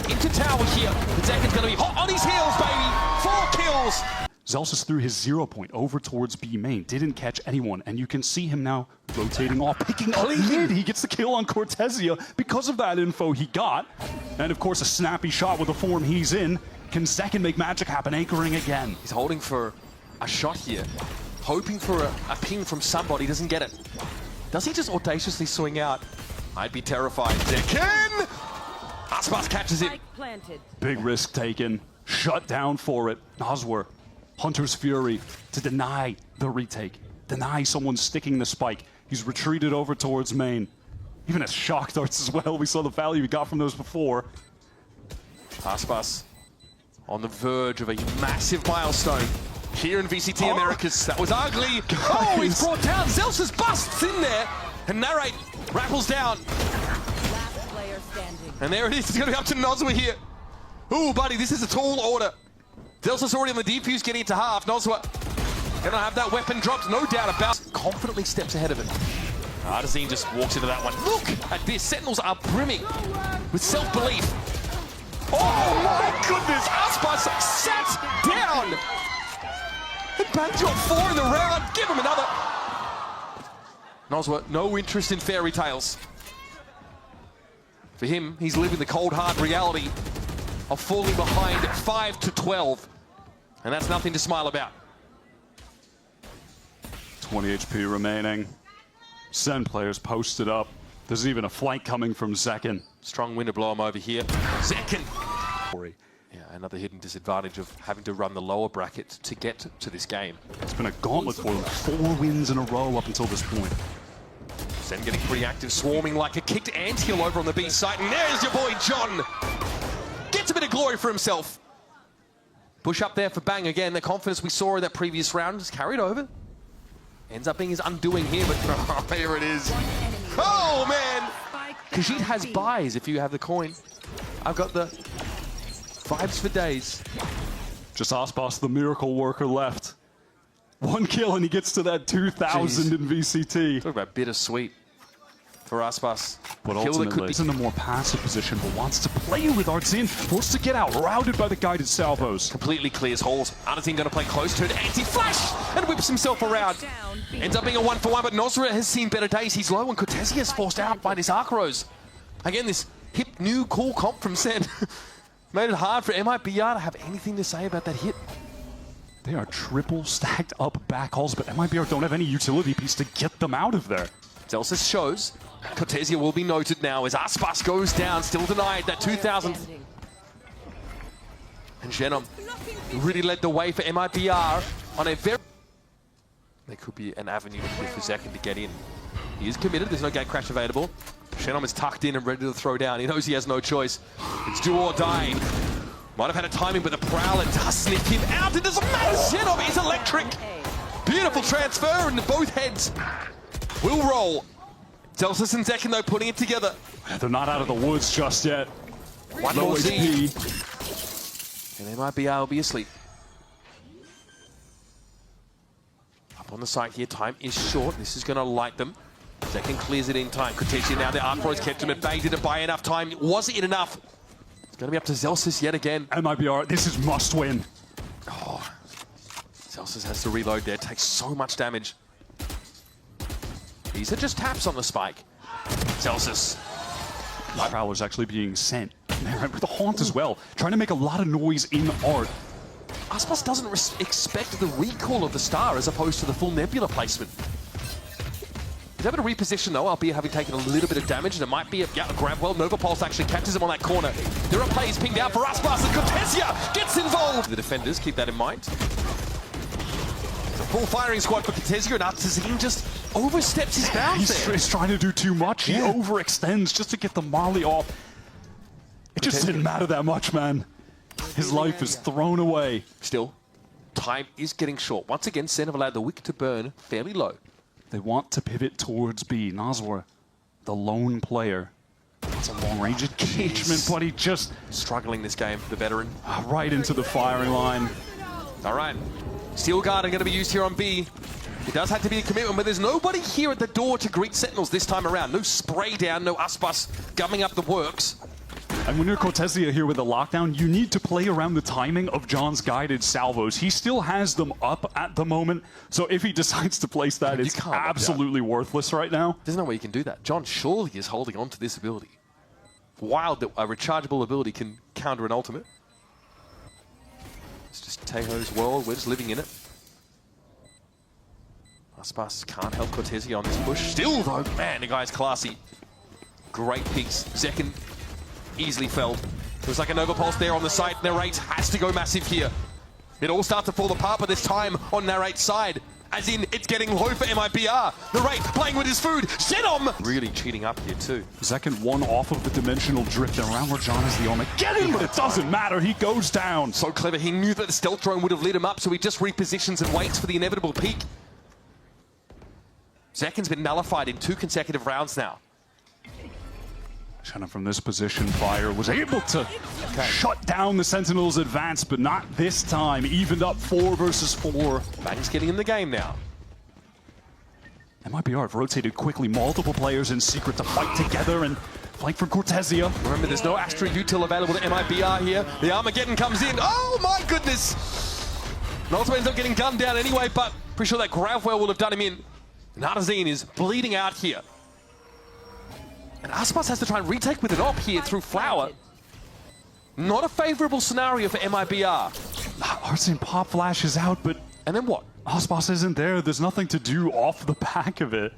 into tower here. The Zekin's going to be hot on his heels, baby. 4 kills. Zelsis threw his 0 point over towards B main. Didn't catch anyone, and you can see him now rotating off, picking up mid. He gets the kill on Cortezia because of that info he got. And of course, a snappy shot with the form he's in. Can Zekin make magic happen, anchoring again? He's holding for a shot here, hoping for a ping from somebody, doesn't get it. Does he just audaciously swing out? I'd be terrified. Zekin! Ospas catches it. Big risk taken. Shut down for it. Noswar, Hunter's Fury to deny the retake. Deny someone sticking the spike. He's retreated over towards main. Even as shock darts as well. We saw the value he got from those before. Ospas on the verge of a massive milestone here in VCT Americas. That was ugly. Oh, he's brought down. Zelsis busts in there, and Narrate rappels down. Last player standing. And there it is. It's going to be up to Noswar here. Ooh, buddy, this is a tall order. Zelsis already on the defuse, getting it to half. Noswar gonna have that weapon dropped, no doubt about it. Confidently steps ahead of it. Artazine just walks into that one. Look at this. Sentinels are brimming with self-belief. Oh my goodness! Ospas sat down! And back to a 4 in the round. Give him another. Noswar, no interest in fairy tales. For him, he's living the cold, hard reality of falling behind 5-12. And that's nothing to smile about. 20 HP remaining. Sen players posted up. There's even a flight coming from Zekin. Strong wind to blow him over here. Zekin! Yeah, another hidden disadvantage of having to run the lower bracket to get to this game. It's been a gauntlet for them. 4 wins in a row up until this point. Sen getting pretty active, swarming like a kicked anthill over on the B side. And there's your boy, John! Gets a bit of glory for himself. Push up there for Bang again. The confidence we saw in that previous round is carried over. Ends up being his undoing here, but oh, here it is. Oh, man! Khajiit has buys if you have the coin. I've got the vibes for days. Just Aspas, the miracle worker, left. 1 kill and he gets to that 2,000 in VCT. Talk about bittersweet for Aspas. But ultimately, he's in a more passive position, but wants to play with Artzin. Forced to get out, routed by the guided salvos. Completely clears holes. Artzin going to play close to it. Anti-flash! And whips himself around. Ends up being a 1-for-1, but Nosra has seen better days. He's low, and Cortezia is forced out by this Arcros. Again, this hip, new, cool comp from Sen made it hard for MIBR to have anything to say about that hit. They are triple stacked up backhauls, but MIBR don't have any utility piece to get them out of there. Zelsis shows. Cortezia will be noted now as Aspas goes down, still denied that 2,000th. And Genom really led the way for MIBR on a very... There could be an avenue here for Zekin to get in. He is committed, there's no gate crash available. Genom is tucked in and ready to throw down. He knows he has no choice. It's do or die. Might have had a timing, but the Prowler does sniff him out. It doesn't matter. Genom is electric. Beautiful transfer into both heads. Will roll. Zelsis and Zekin, though, putting it together. They're not out of the woods just yet. One Low more HP. And they might be able to be asleep. Up on the side here, time is short. This is going to light them. Zekin clears it in time. Cortezia now, the Arcros kept him at bay. Didn't buy enough time. Was it enough? It's going to be up to Zelsis yet again. MIBR, this is must win. Oh, Zelsis has to reload there. Takes so much damage. These are just taps on the spike. Zelsis. Prowler's actually being sent. With the Haunt as well. Trying to make a lot of noise in art. Aspas doesn't expect the recall of the star as opposed to the full Nebula placement. He's able to reposition though, albeit having taken a little bit of damage, and it might be a grab well. Nova Pulse actually catches him on that corner. There are plays pinged out for Aspas, and Cortezia gets involved. The defenders, keep that in mind. It's a full firing squad for Cortezia, and Artzin just oversteps his bounds there. He's trying to do too much. He overextends just to get the Molly off. It just didn't matter that much, man. His life is thrown away. Still, time is getting short. Once again, Sen have allowed the wick to burn fairly low. They want to pivot towards B. Nazwar, the lone player. It's a long-range engagement, but he just... Struggling this game, the veteran. Right into the firing line. All right. Steel Guard are going to be used here on B. It does have to be a commitment, but there's nobody here at the door to greet Sentinels this time around. No spray down, no Aspas gumming up the works. And when you're Cortezia here with the lockdown, you need to play around the timing of John's guided salvos. He still has them up at the moment, so if he decides to place that, it's absolutely worthless right now. There's no way you can do that. John surely is holding on to this ability. Wild that a rechargeable ability can counter an ultimate. It's just Tejo's world, we're just living in it. Aspas can't help Cortezia on this push. Still though, man, the guy's classy. Great piece. Zekin easily felled. Looks like a Nova Pulse there on the side. Narrate has to go massive here. It all starts to fall apart, but this time on Narrate's side. As in, it's getting low for MIBR. Narrate playing with his food. Shenom! Really cheating up here too. Zekin one off of the dimensional drift and around where John is the only. Get him, but it doesn't matter. He goes down. So clever. He knew that the stealth drone would have lit him up, so he just repositions and waits for the inevitable peak. Zekin's been nullified in 2 consecutive rounds now. Shannon from this position, Fire was able to shut down the Sentinels' advance, but not this time. Evened up 4 versus 4. Bang's getting in the game now. MIBR have rotated quickly, multiple players in secret to fight together and fight for Cortezia. Remember, there's no Astra util available to MIBR here. The Armageddon comes in. Oh my goodness! Nolzman ends up getting gunned down anyway, but pretty sure that Gravwell will have done him in. Artzin is bleeding out here. And Aspas has to try and retake with an op here through Flower. Not a favorable scenario for MIBR. Artzin pop flashes out, but... And then what? Aspas isn't there. There's nothing to do off the back of it.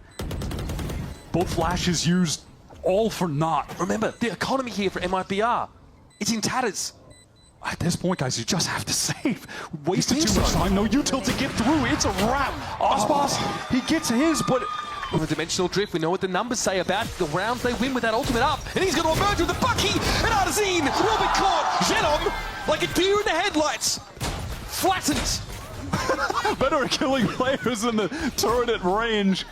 Both flashes used, all for naught. Remember, the economy here for MIBR, it's in tatters. At this point, guys, you just have to save. Wasted think too much so? time. No util to get through. It's a wrap. Ospas, he gets his, but With the dimensional drift, we know what the numbers say about the rounds they win with that ultimate up. And he's going to emerge with the Bucky, and Arzine will be caught. Genom, like a deer in the headlights, flattened. better at killing players in the turret at range.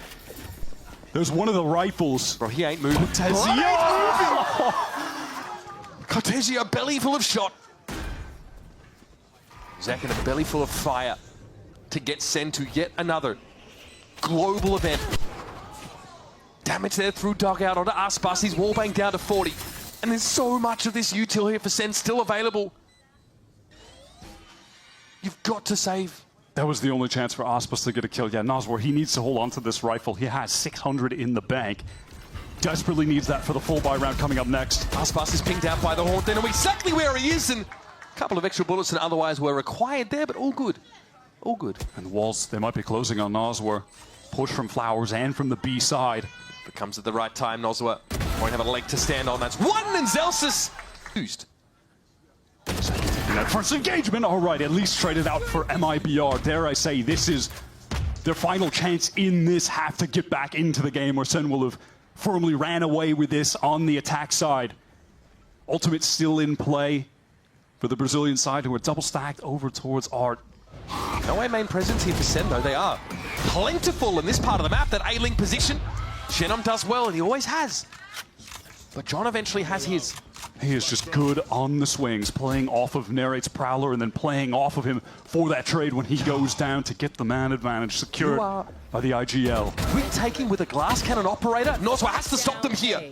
There's one of the rifles. Bro, he ain't moving. Cortesia, belly full of shot. Zach in a belly full of fire to get sent to yet another global event. Damage there through dugout onto Aspas. He's wallbang down to 40. And there's so much of this util here for Sen still available. You've got to save. That was the only chance for Aspas to get a kill. Yeah, Noswar, he needs to hold on to this rifle. He has 600 in the bank. Desperately needs that for the full buy round coming up next. Aspas is pinged out by the Haunt. They know exactly where he is, and a couple of extra bullets and otherwise were required there, but all good. All good. And the walls, they might be closing on Noswar. Push from Flowers and from the B side. If it comes at the right time, Noswar won't have a leg to stand on. That's one, and Zelsis used. In that first engagement, all right, at least traded out for MIBR. Dare I say, this is their final chance in this half to get back into the game, where Sen will have firmly ran away with this on the attack side. Ultimate still in play for the Brazilian side, who are double stacked over towards Art. No way main presence here for Sen, though. They are plentiful in this part of the map, that A-link position. Genom does well, and he always has. But John eventually has his. He is just good on the swings, playing off of Narrate's Prowler and then playing off of him for that trade when he goes down to get the man advantage secured by the IGL. Quick taking with a glass cannon operator. Noswar has to stop them here.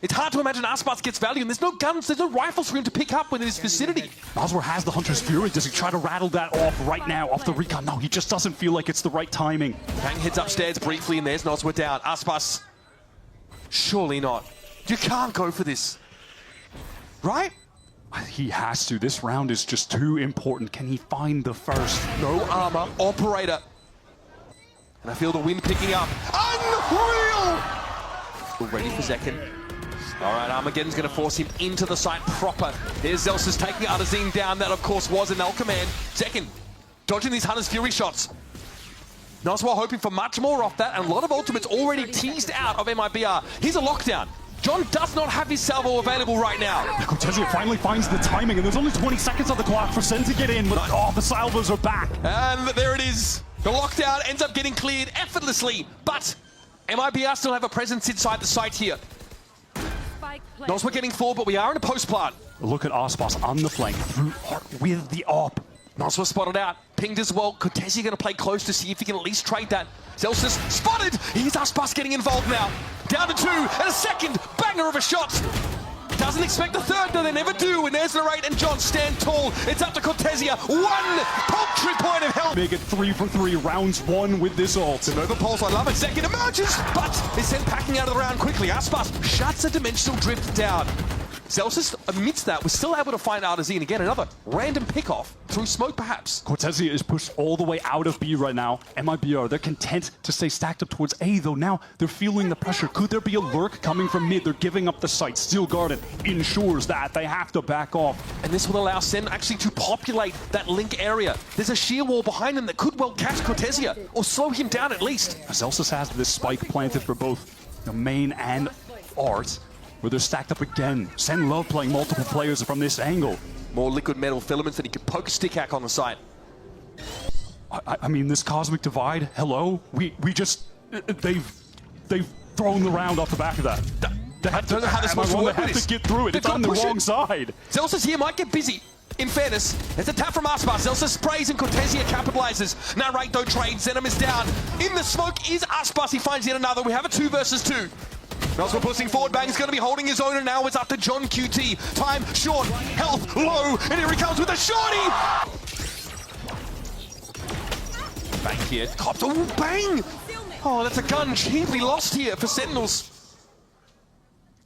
It's hard to imagine Aspas gets value, and there's no guns, there's no rifles for him to pick up within his vicinity. Noswar has the Hunter's Fury. Does he try to rattle that off right now, off the recon? No, he just doesn't feel like it's the right timing. Bang heads upstairs briefly, and there's Noswar down. Aspas, surely not. You can't go for this. Right? He has to. This round is just too important. Can he find the first? No armor, operator. And I feel the wind picking up. Unreal! Ready for Zekin. All right, Armageddon's going to force him into the site proper. There's Zelsis taking Arzine down. That, of course, was an L command. Zekin dodging these Hunter's Fury shots. Noswar hoping for much more off that, and a lot of ultimates already teased out of MIBR. Here's a lockdown. John does not have his salvo available right now. Cortezio finally finds the timing, and there's only 20 seconds on the clock for Sen to get in, but the salvos are back. And there it is. The lockdown ends up getting cleared effortlessly, but MIBR still have a presence inside the site here. Noswar getting forward, but we are in a post plant. Look at Aspas on the flank through with the op. Noswar spotted out, pinged as well. Cortesi going to play close to see if he can at least trade that. Zelsis spotted. Here's Aspas getting involved now. Down to 2 and a second banger of a shot. Doesn't expect the third, though they never do. And there's Narrate and John stand tall. It's up to Cortesia. One paltry point of health. Make it 3 for 3, rounds 1 with this ult. Nova Pulse, I love it. Second emerges, but is sent packing out of the round quickly. Aspas shuts a dimensional drift down. Zelsis, amidst that, was still able to find Arzine again. Another random pick-off through smoke, perhaps. Cortesia is pushed all the way out of B right now. MIBR, they're content to stay stacked up towards A, though now they're feeling the pressure. Could there be a lurk coming from mid? They're giving up the site. Steel Garden ensures that. They have to back off. And this will allow Sen actually to populate that link area. There's a sheer wall behind them that could well catch Cortesia, or slow him down at least. Zelsis has this spike planted for both the main and Art, where they're stacked up again. Sen love playing multiple players from this angle. More liquid metal filaments that he could poke a stick hack on the site. I mean, this cosmic divide, hello? We just, they've thrown the round off the back of that. I don't know how this supposed to work. They have to get through it. It's on the wrong side. Zelsis here might get busy. In fairness, there's a tap from Aspas. Zelsis sprays and Cortesia capitalizes. Narrate though trades. Zenom is down. In the smoke is Aspas. He finds yet another. We have a 2 versus 2. Noswar pushing forward, Bang's going to be holding his own, and now it's up to John QT. Time short, health low, and here he comes with a shorty! Bang here, cops, oh bang! Oh, that's a gun cheaply lost here for Sentinels.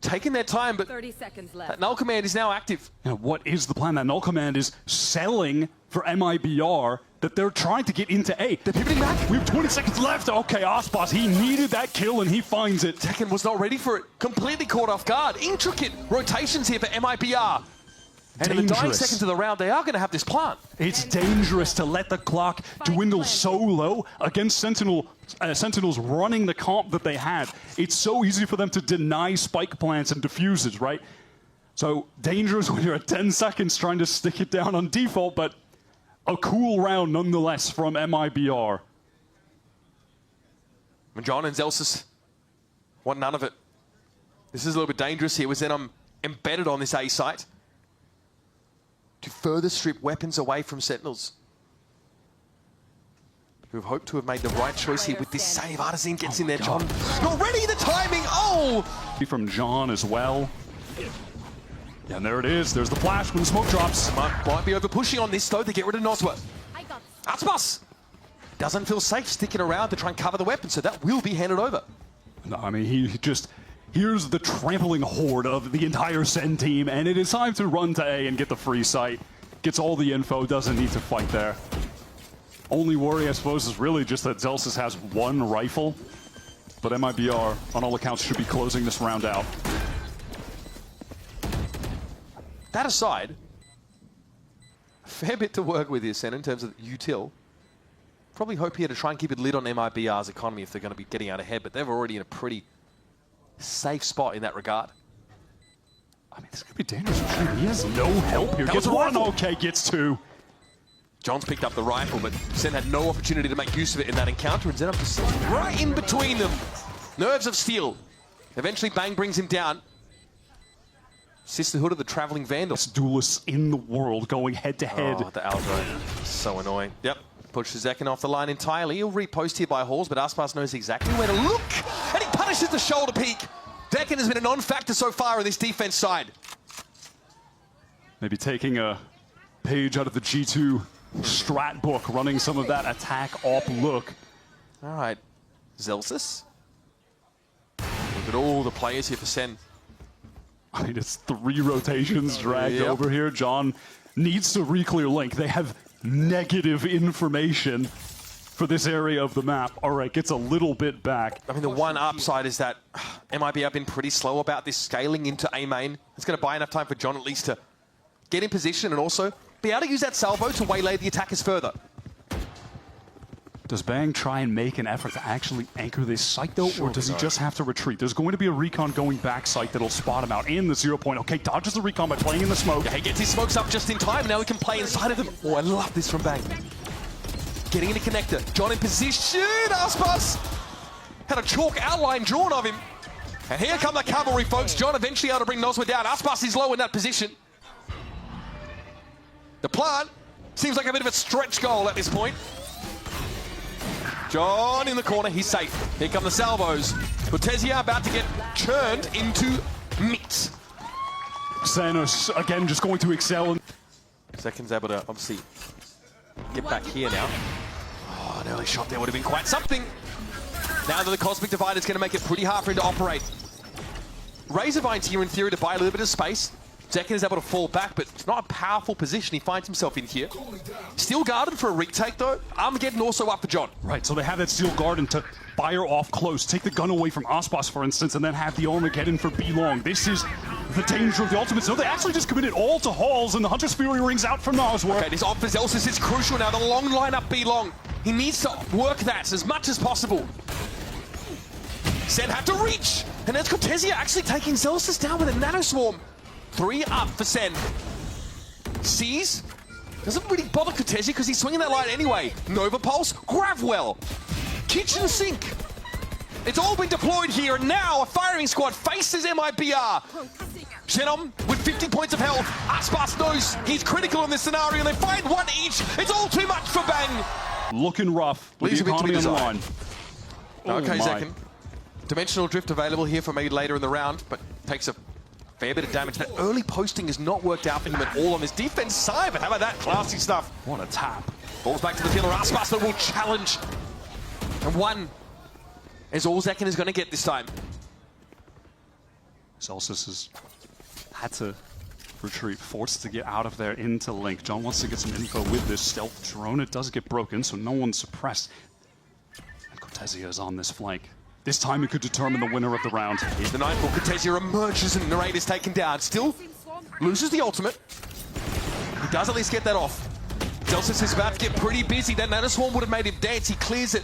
taking their time, but 30 seconds that left. null command is now active. Now, what is the plan? That null command is selling for MIBR that they're trying to get into A. They're pivoting back. We have 20 seconds left. Okay, Aspas, he needed that kill and he finds it. Tekken was not ready for it. Completely caught off guard. Intricate rotations here for MIBR. And in the dying Dangerous. seconds of the round, they are going to have this plant. It's dangerous to let the clock dwindle so low against Sentinels running the comp that they had. It's so easy for them to deny spike plants and diffuses, right? So dangerous when you're at 10 seconds trying to stick it down on default, but a cool round nonetheless from MIBR. John and Zelsis want none of it. This is a little bit dangerous here with Zenom embedded on this A site to further strip weapons away from Sentinels, who have hoped to have made the right choice here with this save. Artisan gets in there, John. Not ready, the timing, oh! From John as well. And there it is, there's the flash when the smoke drops. Might be over pushing on this though to get rid of Noswa. Aspas doesn't feel safe sticking around to try and cover the weapon, so that will be handed over. No, I mean, he just, here's the trampling horde of the entire Sen team, and it is time to run to A and get the free site. Gets all the info, doesn't need to fight there. Only worry, I suppose, is really just that Zelsis has one rifle, but MIBR, on all accounts, should be closing this round out. That aside, a fair bit to work with here, Sen, in terms of util. Probably hope here to try and keep a lid on MIBR's economy if they're going to be getting out ahead, but they're already in a pretty safe spot in that regard. I mean, this could be dangerous. He has no help here. Gets one, okay, gets two. John's picked up the rifle, but Sen had no opportunity to make use of it in that encounter, and Zenom just right in between them. Nerves of steel. Eventually, Bang brings him down. Sisterhood of the Traveling Vandals. Duelists in the world going head-to-head. Oh, the Aldo. So annoying. Yep. Pushes Zekin off the line entirely. He'll repost here by Halls, but Aspas knows exactly where to look. And he punishes the shoulder peek. Zekin has been a non-factor so far on this defense side. Maybe taking a page out of the G2 strat book, running some of that attack-op look. All right. Zelsis. Look at all the players here for Sen. I mean, it's 3 rotations dragged over here. John needs to re-clear Link. They have negative information for this area of the map. All right, gets a little bit back. I mean, the one upside is that MIBR have been pretty slow about this scaling into A main. It's going to buy enough time for John at least to get in position and also be able to use that salvo to waylay the attackers further. Does Bang try and make an effort to actually anchor this site, though, or does he just have to retreat? There's going to be a recon going back site that'll spot him out in the 0 point. Okay, dodges the recon by playing in the smoke. Yeah, he gets his smokes up just in time. Now he can play inside of them. Oh, I love this from Bang. Getting in a connector. John in position. Aspas had a chalk outline drawn of him. And here come the cavalry, folks. John eventually able to bring Noswa down. Aspas is low in that position. The plant seems like a bit of a stretch goal at this point. John in the corner, he's safe. Here come the salvos. Cortesia about to get churned into meat. Xanos, again, just going to excel. Zekin's able to obviously get back here now. Oh, an early shot there would have been quite something. Now that the Cosmic Divide is going to make it pretty hard for him to operate. Razorvine's here in theory to buy a little bit of space. Zekin is able to fall back, but it's not a powerful position he finds himself in here. Still guarded for a retake, though. Armageddon also up for John. Right, so they have that steel guard and to fire off close, take the gun away from Aspas, for instance, and then have the Armageddon for B-Long. This is the danger of the ultimates. No, they actually just committed all to Halls, and the Hunter's Fury rings out from Noswa. Okay, this off for Zelsis is crucial now. The long lineup B-Long. He needs to work that as much as possible. Sen had to reach, and there's Cortesia actually taking Zelsis down with a Nano Swarm. 3 up for Sen. Sees. Doesn't really bother Cortesia because he's swinging that line anyway. Nova Pulse, Gravwell, Kitchen Sink. It's all been deployed here, and now a firing squad faces MIBR. Zenom with 50 points of health. Aspas knows he's critical in this scenario, and they find one each. It's all too much for Bang. Looking rough with the economy on the line. Okay, Zekin. Dimensional Drift available here for maybe later in the round, but takes a fair bit of damage. That early posting has not worked out for him at all on this defense side, but how about that classy stuff? What a tap. Balls back to the field. Aspas will challenge. And one is all Zekin is going to get this time. Celsius has had to retreat, forced to get out of there into Link. John wants to get some info with this stealth drone. It does get broken, so no one's suppressed. And Cortezia is on this flank. This time it could determine the winner of the round. Here's the Nightfall. Cortezia emerges and Narade is taken down. Still loses the ultimate. He does at least get that off. Celsius is about to get pretty busy. That Nanoswarm would have made him dance. He clears it.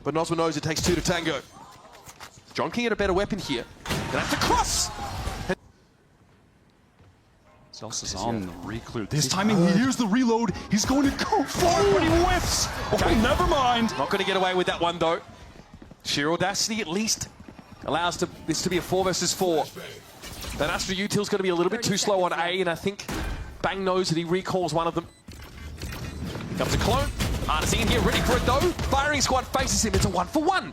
But Nosma knows it takes two to tango. John can get a better weapon here. Gonna have to cross! Celsius on the reclear. This timing, he hears the reload. He's going to go for it, but he whiffs. Okay, never mind. Not going to get away with that one, though. Sheer audacity at least allows this to be a 4 versus 4. That Astra Util's going to be a little bit too slow on A, and I think Bang knows that he recalls one of them. Here comes a clone. Artisan here, ready for it, though. Firing squad faces him. It's a 1-for-1.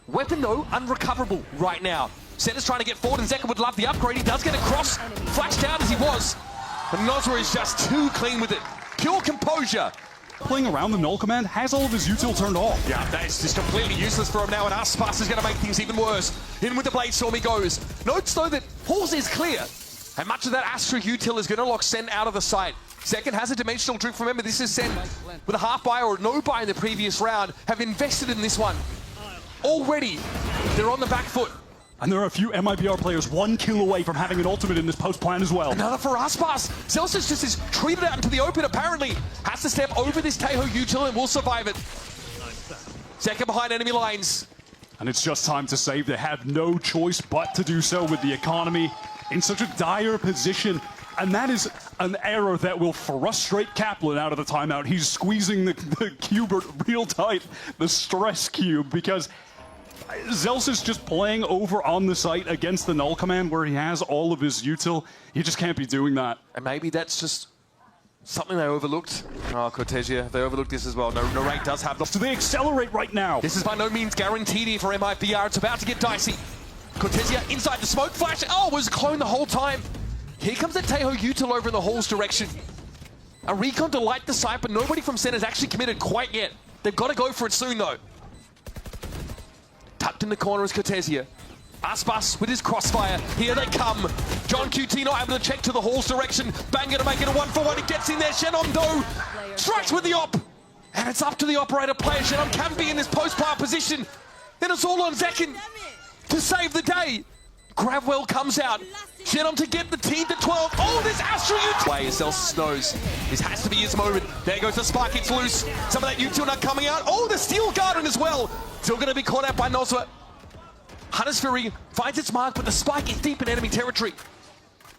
Weapon, though, unrecoverable right now. Sentinels trying to get forward, and Zeka would love the upgrade. He does get across, flashed out as he was. But Nosra is just too clean with it. Pure composure. Playing around the null command, has all of his util turned off. Yeah, that is just completely useless for him now, and Aspas is going to make things even worse. In with the Blade Storm he goes. Notes, though, that Halls is clear. And much of that Astra util is going to lock Sen out of the sight. Second has a dimensional drift. Remember, this is Sen with a half buy or no buy in the previous round, have invested in this one. Already, they're on the back foot. And there are a few MIBR players 1 kill away from having an ultimate in this post plan as well. Another for Aspas. Celsius just is treated out into the open, apparently. Has to step over this Teho util and will survive it. Second behind enemy lines. And it's just time to save. They have no choice but to do so with the economy in such a dire position. And that is an error that will frustrate Kaplan out of the timeout. He's squeezing the cube real tight, the stress cube, because Celsius just playing over on the site against the null command where he has all of his util. He just can't be doing that. And maybe that's just something they overlooked. Oh, Cortezia, they overlooked this as well. No rank does have the... Do they accelerate right now? This is by no means guaranteed here for MIBR. It's about to get dicey. Cortezia inside the smoke flash. Oh, it was a clone the whole time. Here comes the Teho util over in the Hall's direction. A recon to light the site, but nobody from Sen has actually committed quite yet. They've got to go for it soon, though. Tucked in the corner is Cortezia. Aspas with his crossfire. Here they come. John QT not able to check to the Hall's direction. Bang to make it a 1-for-1. He gets in there. Shenom though strikes with the op. And it's up to the operator player. Shenom can be in this post-part position. Then it's all on Zekin to save the day. Gravwell comes out. Shenom to get the team to 12. Oh, this Astra util. Way Celsius knows. This has to be his moment. There goes the spike. It's loose. Some of that util not coming out. Oh, the Steel Garden as well. Still going to be caught out by Nosra. Hunter's Fury finds its mark, but the spike is deep in enemy territory.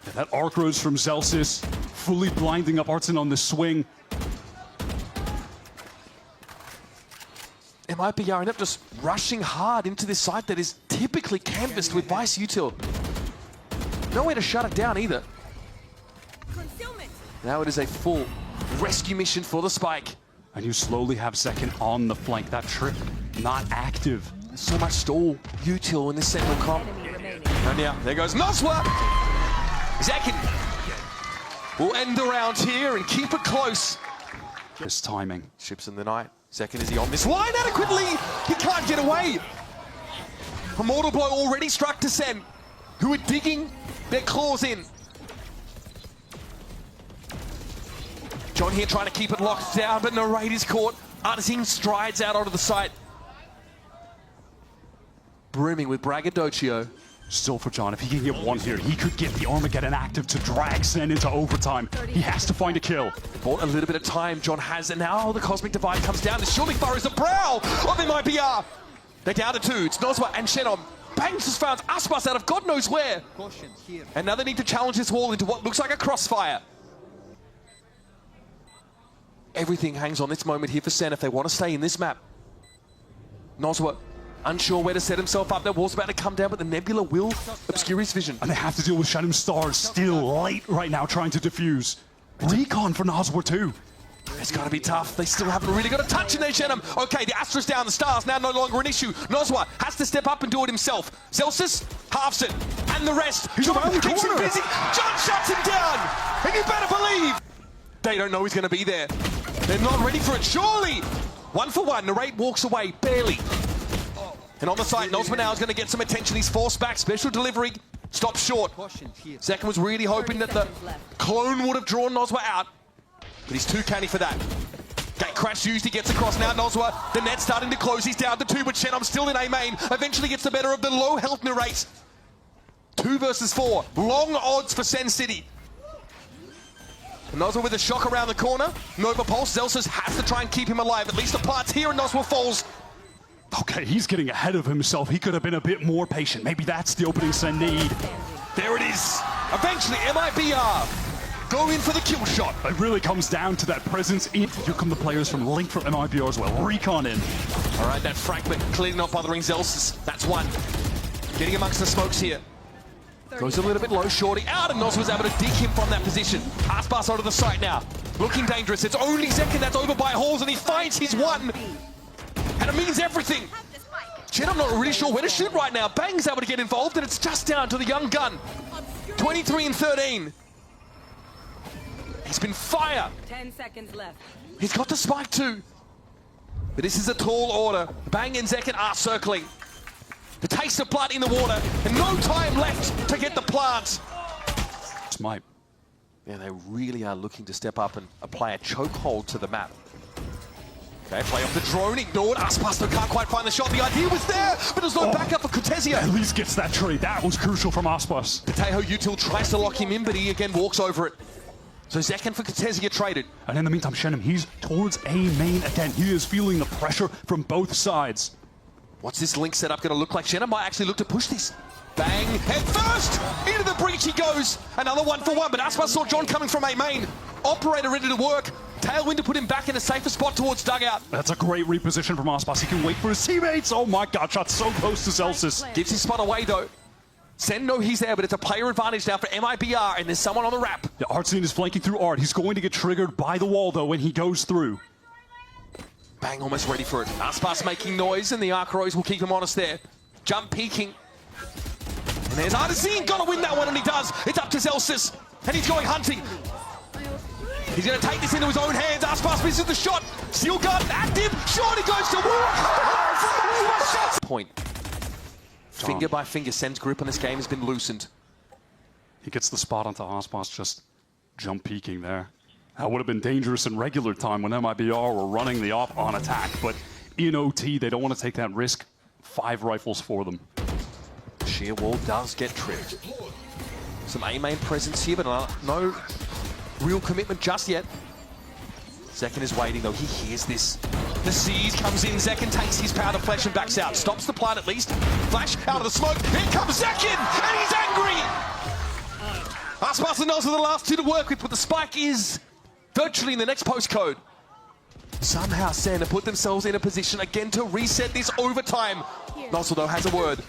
Yeah, that arc rose from Celsius, fully blinding up Artson on the swing. MIBR end up just rushing hard into this site that is typically canvassed with Vice util. No way to shut it down either. Now it is a full rescue mission for the spike. And you slowly have Zekin on the flank. That trip not active. There's so much stall util in this Sentinel comp. And now, there goes Noswa! Zekin will end the round here and keep it close. This timing. Ships in the night. Zekin, is he on this line adequately? He can't get away. A mortal blow already struck to Sen, who are digging their claws in. John here trying to keep it locked down, but Narade is caught. Artisan strides out onto the site. Brimming with braggadocio. Still for John, if he can get one here, he could get the Armageddon active to drag Sen into overtime. He has to find a kill. Bought a little bit of time, John has, and now the Cosmic Divide comes down. This surely furrows the brow of MIBR. They're down to 2. It's Noswa and Shenom. Bangs has found Aspas out of God knows where. And now they need to challenge this wall into what looks like a crossfire. Everything hangs on this moment here for Sen if they want to stay in this map. Noswa unsure where to set himself up. That wall's about to come down, but the Nebula will obscure his vision. And they have to deal with Shadow Stars still late right now trying to defuse. Recon for Noswa too. It's got to be tough. They still haven't really got a touch in there, Shenom. Okay, the Astra's down, the Stars now no longer an issue. Noswa has to step up and do it himself. Celsius halves it, and the rest. He's around the keeps him corner. busy. John shuts him down, and you better believe they don't know he's going to be there. They're not ready for it, surely. 1-for-1, Narade walks away, barely. And on the side, Nosma now is going to get some attention. He's forced back. Special delivery. Stops short. Zekken was really hoping that the clone would have drawn Nosma out. But he's too canny for that. Gate crash used, he gets across now. Nosma, the net's starting to close. He's down to 2, but Shenom still in A main. Eventually gets the better of the low health narrate. 2 versus 4. Long odds for Sen City. Nosma with a shock around the corner. Nova Pulse. Zelsus has to try and keep him alive. At least the plant's here and Nosma falls. Okay, he's getting ahead of himself. He could have been a bit more patient. Maybe that's the opening Sen need. There it is. Eventually, MIBR go in for the kill shot. It really comes down to that presence. Here come the players from Link from MIBR as well. Recon in. All right, that fragment clearly not bothering Zelsus. That's one. Getting amongst the smokes here. Goes a little bit low, Shorty out, and Nos was able to dig him from that position. Aspas onto the site now. Looking dangerous. It's only Zekken that's over by Halls, and he finds his one. And it means everything. Chen, I'm not really sure where to shoot right now. Bang's able to get involved, and it's just down to the young gun. 23 and 13. He's been fire. 10 seconds left. He's got the spike too. But this is a tall order. Bang and Zekken are circling. The taste of blood in the water, and no time left to get the plant. Smite. Yeah, they really are looking to step up and apply a chokehold to the map. Okay, play off the drone, ignored. Aspas can't quite find the shot. The idea was there, but there's no backup for Cortesia. At least gets that trade. That was crucial from Aspas. Patejo Util tries to lock him in, but he again walks over it. So Zekken for Cortesia traded. And in the meantime, Shenom, he's towards A main again. He is feeling the pressure from both sides. What's this Link setup going to look like? Shenom might actually look to push this. Bang, head first! Into the breach he goes. Another 1-for-1, but Aspas saw John coming from A main. Operator ready to work. Tailwind to put him back in a safer spot towards dugout. That's a great reposition from Aspas. He can wait for his teammates. Oh my god, shot so close to Zelsus. Gives his spot away though. Sen know he's there, but it's a player advantage now for MIBR, and there's someone on the ramp. The Artscene is flanking through Art. He's going to get triggered by the wall though when he goes through. Bang, almost ready for it. Aspas making noise, and the Archeros will keep him honest there. Jump peeking. And there's Artisine, gotta win that one, and he does. It's up to Zelsus, and he's going hunting. He's gonna take this into his own hands. Aspas misses the shot. Steel gun, active. Shorty goes to walk. Point. Finger by finger, Sen's grip on this game has been loosened. He gets the spot onto Aspas, just jump peeking there. That would have been dangerous in regular time when MIBR were running the op on attack, but in OT, they don't want to take that risk. 5 rifles for them. Sheer wall does get tripped. Some A-main presence here, but no real commitment just yet. Zekken is waiting though, he hears this. The siege comes in, Zekken takes his powder flesh and backs out. Stops the plant at least. Flash out of the smoke, here comes Zekken, and he's angry! Aspas and Nos are the last 2 to work with, but the spike is virtually in the next postcode. Somehow Sen have put themselves in a position again to reset this overtime. Nozzle though has a word.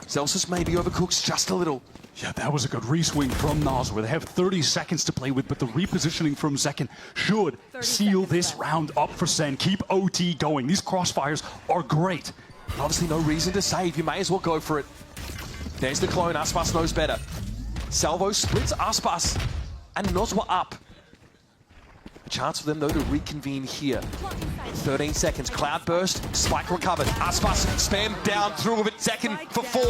Zelsus maybe overcooks just a little. Yeah, that was a good re-swing from Nas, where they have 30 seconds to play with, but the repositioning from Zekken should seal this round up for Sen. Keep OT going. These crossfires are great. Obviously no reason to save, you may as well go for it. There's the clone, Aspas knows better. Salvo splits Aspas, and Nozwa up. A chance for them though to reconvene here. 13 seconds, cloud burst, spike recovered. Aspas spam down through with it, Zekken for 4.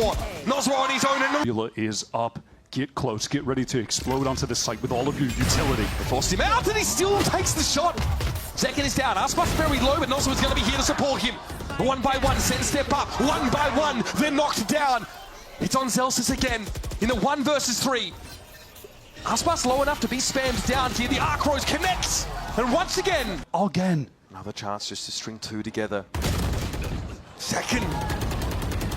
Nozwa on his own and Vila is up. Get close, get ready to explode onto the site with all of your utility. forced him out and he still takes the shot. Zekken is down, Aspas very low, but Nozwa's going to be here to support him. 1 by 1, Sen step up, 1 by 1, they're knocked down. It's on Zelsus again in the 1 versus 3. Aspas low enough to be spammed down here. The Archeros connects, and once again. Another chance just to string 2 together. Zekken.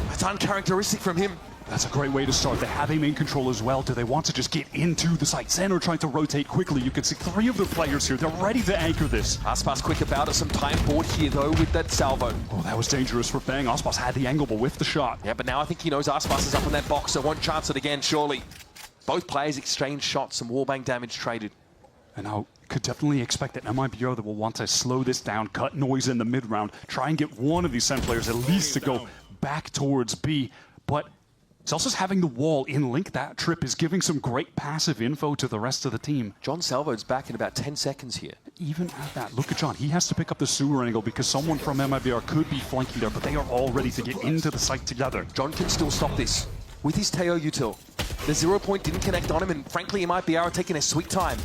That's uncharacteristic from him. That's a great way to start. They have a main control as well. Do they want to just get into the site? Sen are trying to rotate quickly. You can see 3 of their players here. They're ready to anchor this. Aspas quick about it. Some time board here though with that salvo. Oh, that was dangerous for Bang. Aspas had the angle, but with the shot. Yeah, but now I think he knows Aspas is up in that box, so won't chance it again, surely. Both players exchange shots, some wallbang damage traded. And now, could definitely expect that MIBR that will want to slow this down, cut noise in the mid-round, try and get one of these Sen players at least to go back towards B. But Zelsa's having the wall in link that trip is giving some great passive info to the rest of the team. John Salvo's back in about 10 seconds here. Even at that, look at John. He has to pick up the sewer angle because someone from MIBR could be flanking there, but they are all ready to get into the site together. John can still stop this with his Teo util. The 0 point didn't connect on him, and frankly, MIBR are taking a sweet time.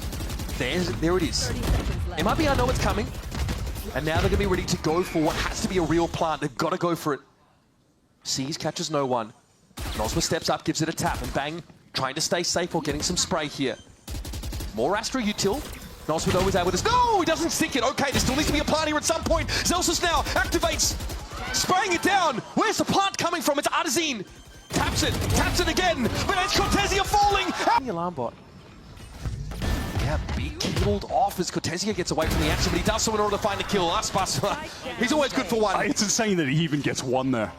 There it is. MIBR know what's coming, and now they're going to be ready to go for what has to be a real plant. They've got to go for it. Sees, catches no one. Nosma steps up, gives it a tap, and bang, trying to stay safe while getting some spray here. More Astra util. Nosma though is able to... No, he doesn't stick it. Okay, there still needs to be a plant here at some point. Zelsus now activates, spraying it down. Where's the plant coming from? It's Artazine. Taps it again, but it's Cortesia falling. The alarm bot. Yeah, be killed off as Cortesia gets away from the action, but he does so in order to find a kill. Aspas, he's always good for one. It's insane that he even gets one there.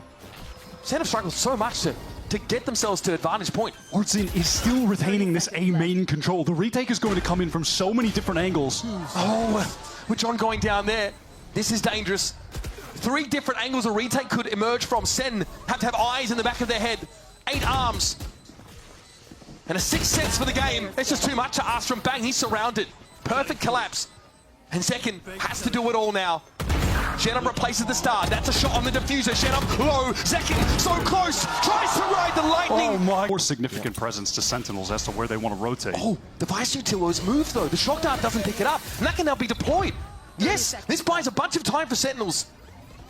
Sentinels struggled so much to get themselves to advantage point. Artazine is still retaining this A main control. The retake is going to come in from so many different angles. Oh, with John going down there, this is dangerous. 3 different angles a retake could emerge from. Sen have to have eyes in the back of their head, 8 arms, and a 6th sense for the game. It's just too much to ask from Bang. He's surrounded. Perfect collapse. And Second has to do it all now. Shenom replaces the star. That's a shot on the diffuser. Shenom low. Second so close. Tries to ride the lightning. Oh my. More significant presence to Sentinels as to where they want to rotate. Oh, the Vice Utilo's moved though. The shock dart doesn't pick it up. And that can now be deployed. Yes, this buys a bunch of time for Sentinels.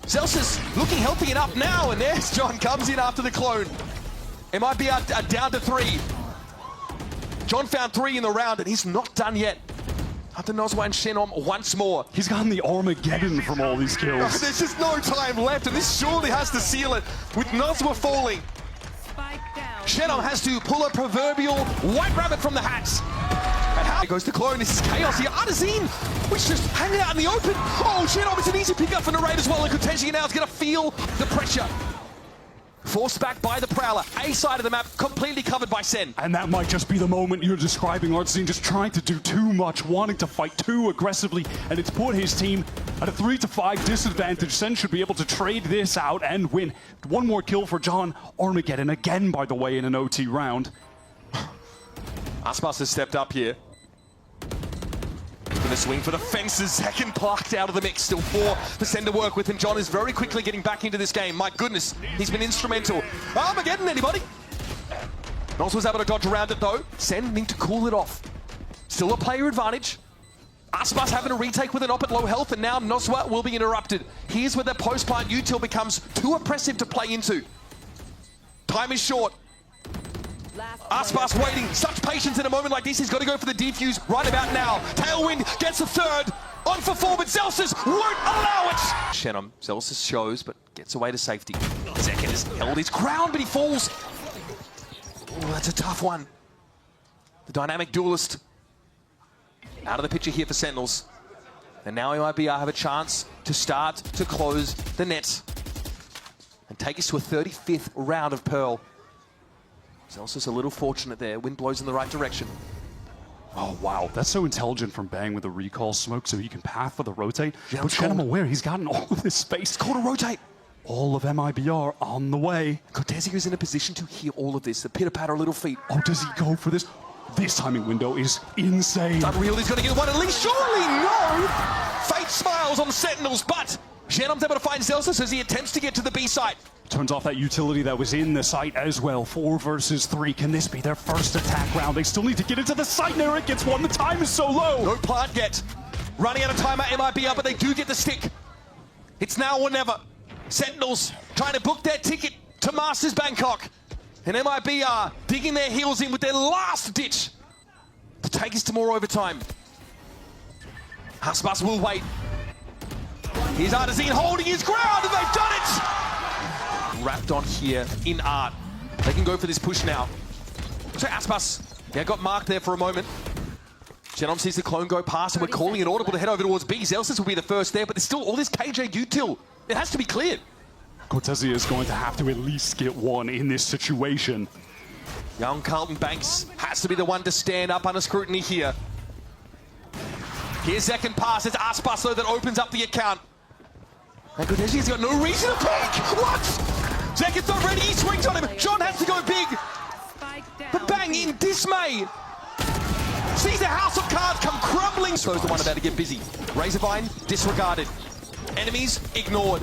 Zelsa's looking healthy enough now, and there's John comes in after the clone. MIBR down to 3. John found 3 in the round, and he's not done yet. After Noswa and Shenom once more. He's gotten the Armageddon from all these kills. There's just no time left, and this surely has to seal it with Noswa falling. Shenom has to pull a proverbial white rabbit from the hat. And how goes the clone? This is chaos here. Artazine, which just hanging out in the open. Oh, Shenom, it's an easy pickup for the raid as well, and Cortesia now is going to feel the pressure. Forced back by the Prowler. A side of the map completely covered by Sen. And that might just be the moment you're describing. Artazine just trying to do too much, wanting to fight too aggressively, and it's put his team at a 3-5 disadvantage. Sen should be able to trade this out and win. One more kill for John. Armageddon again, by the way, in an OT round. Aspas has stepped up here. Gonna swing for the fences. Second plucked out of the mix. Still 4 for Sen to work with, and John is very quickly getting back into this game. My goodness, he's been instrumental. Armageddon, anybody? Nos was able to dodge around it though. Sen need to cool it off. Still a player advantage. Aspas having a retake with an op at low health, and now Noswa will be interrupted. Here's where the post-plant util becomes too oppressive to play into. Time is short. Aspas waiting, such patience in a moment like this. He's got to go for the defuse right about now. Tailwind gets a 3rd. On for 4, but Zelsus won't allow it. Shenom, Zelsus shows, but gets away to safety. Second has held his ground, but he falls. Oh, that's a tough one. The dynamic duelist out of the picture here for Sentinels. And now MIBR have a chance to start to close the net and take us to a 35th round of Pearl. Zelsus a little fortunate there. Wind blows in the right direction. Oh, wow. That's so intelligent from Bang with the recall smoke so he can path for the rotate. Yeah, but Shenom aware he's gotten all of this space. It's called a rotate. All of MIBR on the way. Cortesia is in a position to hear all of this. The pitter-patter little feet. Oh, does he go for this? This timing window is insane. It's unreal. He's going to get one at least. Surely no! Fate smiles on Sentinels, but Shenom's able to find Zelsus as he attempts to get to the B site. Turns off that utility that was in the site as well. 4 versus 3. Can this be their first attack round? They still need to get into the site. There it gets one. The time is so low. No plant yet. Running out of time at MIBR, but they do get the stick. It's now or never. Sentinels trying to book their ticket to Masters Bangkok. And MIBR digging their heels in with their last ditch to take us to more overtime. Aspas will wait. Here's Artazine holding his ground, and they've done it! Wrapped on here in art. They can go for this push now. So Aspas, yeah, got marked there for a moment. Shenom sees the clone go past, and we're calling it audible to head over towards B. Zelsus will be the first there, but there's still all this KJ util. It has to be cleared. Cortesia is going to have to at least get one in this situation. Young Carlton Banks has to be the one to stand up under scrutiny here. Here's second pass. It's Aspas though that opens up the account. And Cortesia's got no reason to pick. What? Zekin's not ready, he swings on him. John has to go big. Spike down. But Bang in dismay sees the house of cards come crumbling. So the one about to get busy. Razorvine disregarded. Enemies ignored.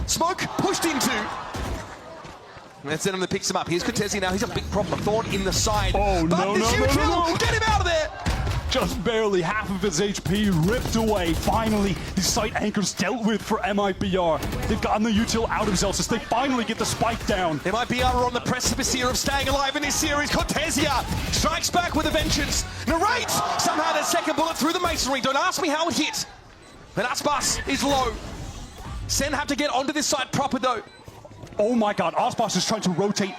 Smoke pushed into. And that's Sentinel that picks him up. Here's Cortesi now. He's a big problem. Thorn in the side. Oh, but no, this no, no, no. Get him out of there. Just barely half of his HP ripped away. Finally, the site anchors dealt with for MIBR. They've gotten the util out of Zelsis. They finally get the spike down. MIBR are on the precipice here of staying alive in this series. Cortesia strikes back with a vengeance. Narrate somehow that second bullet through the masonry. Don't ask me how it hit. But Aspas is low. Sen have to get onto this side proper though. Oh my god, Aspas is trying to rotate.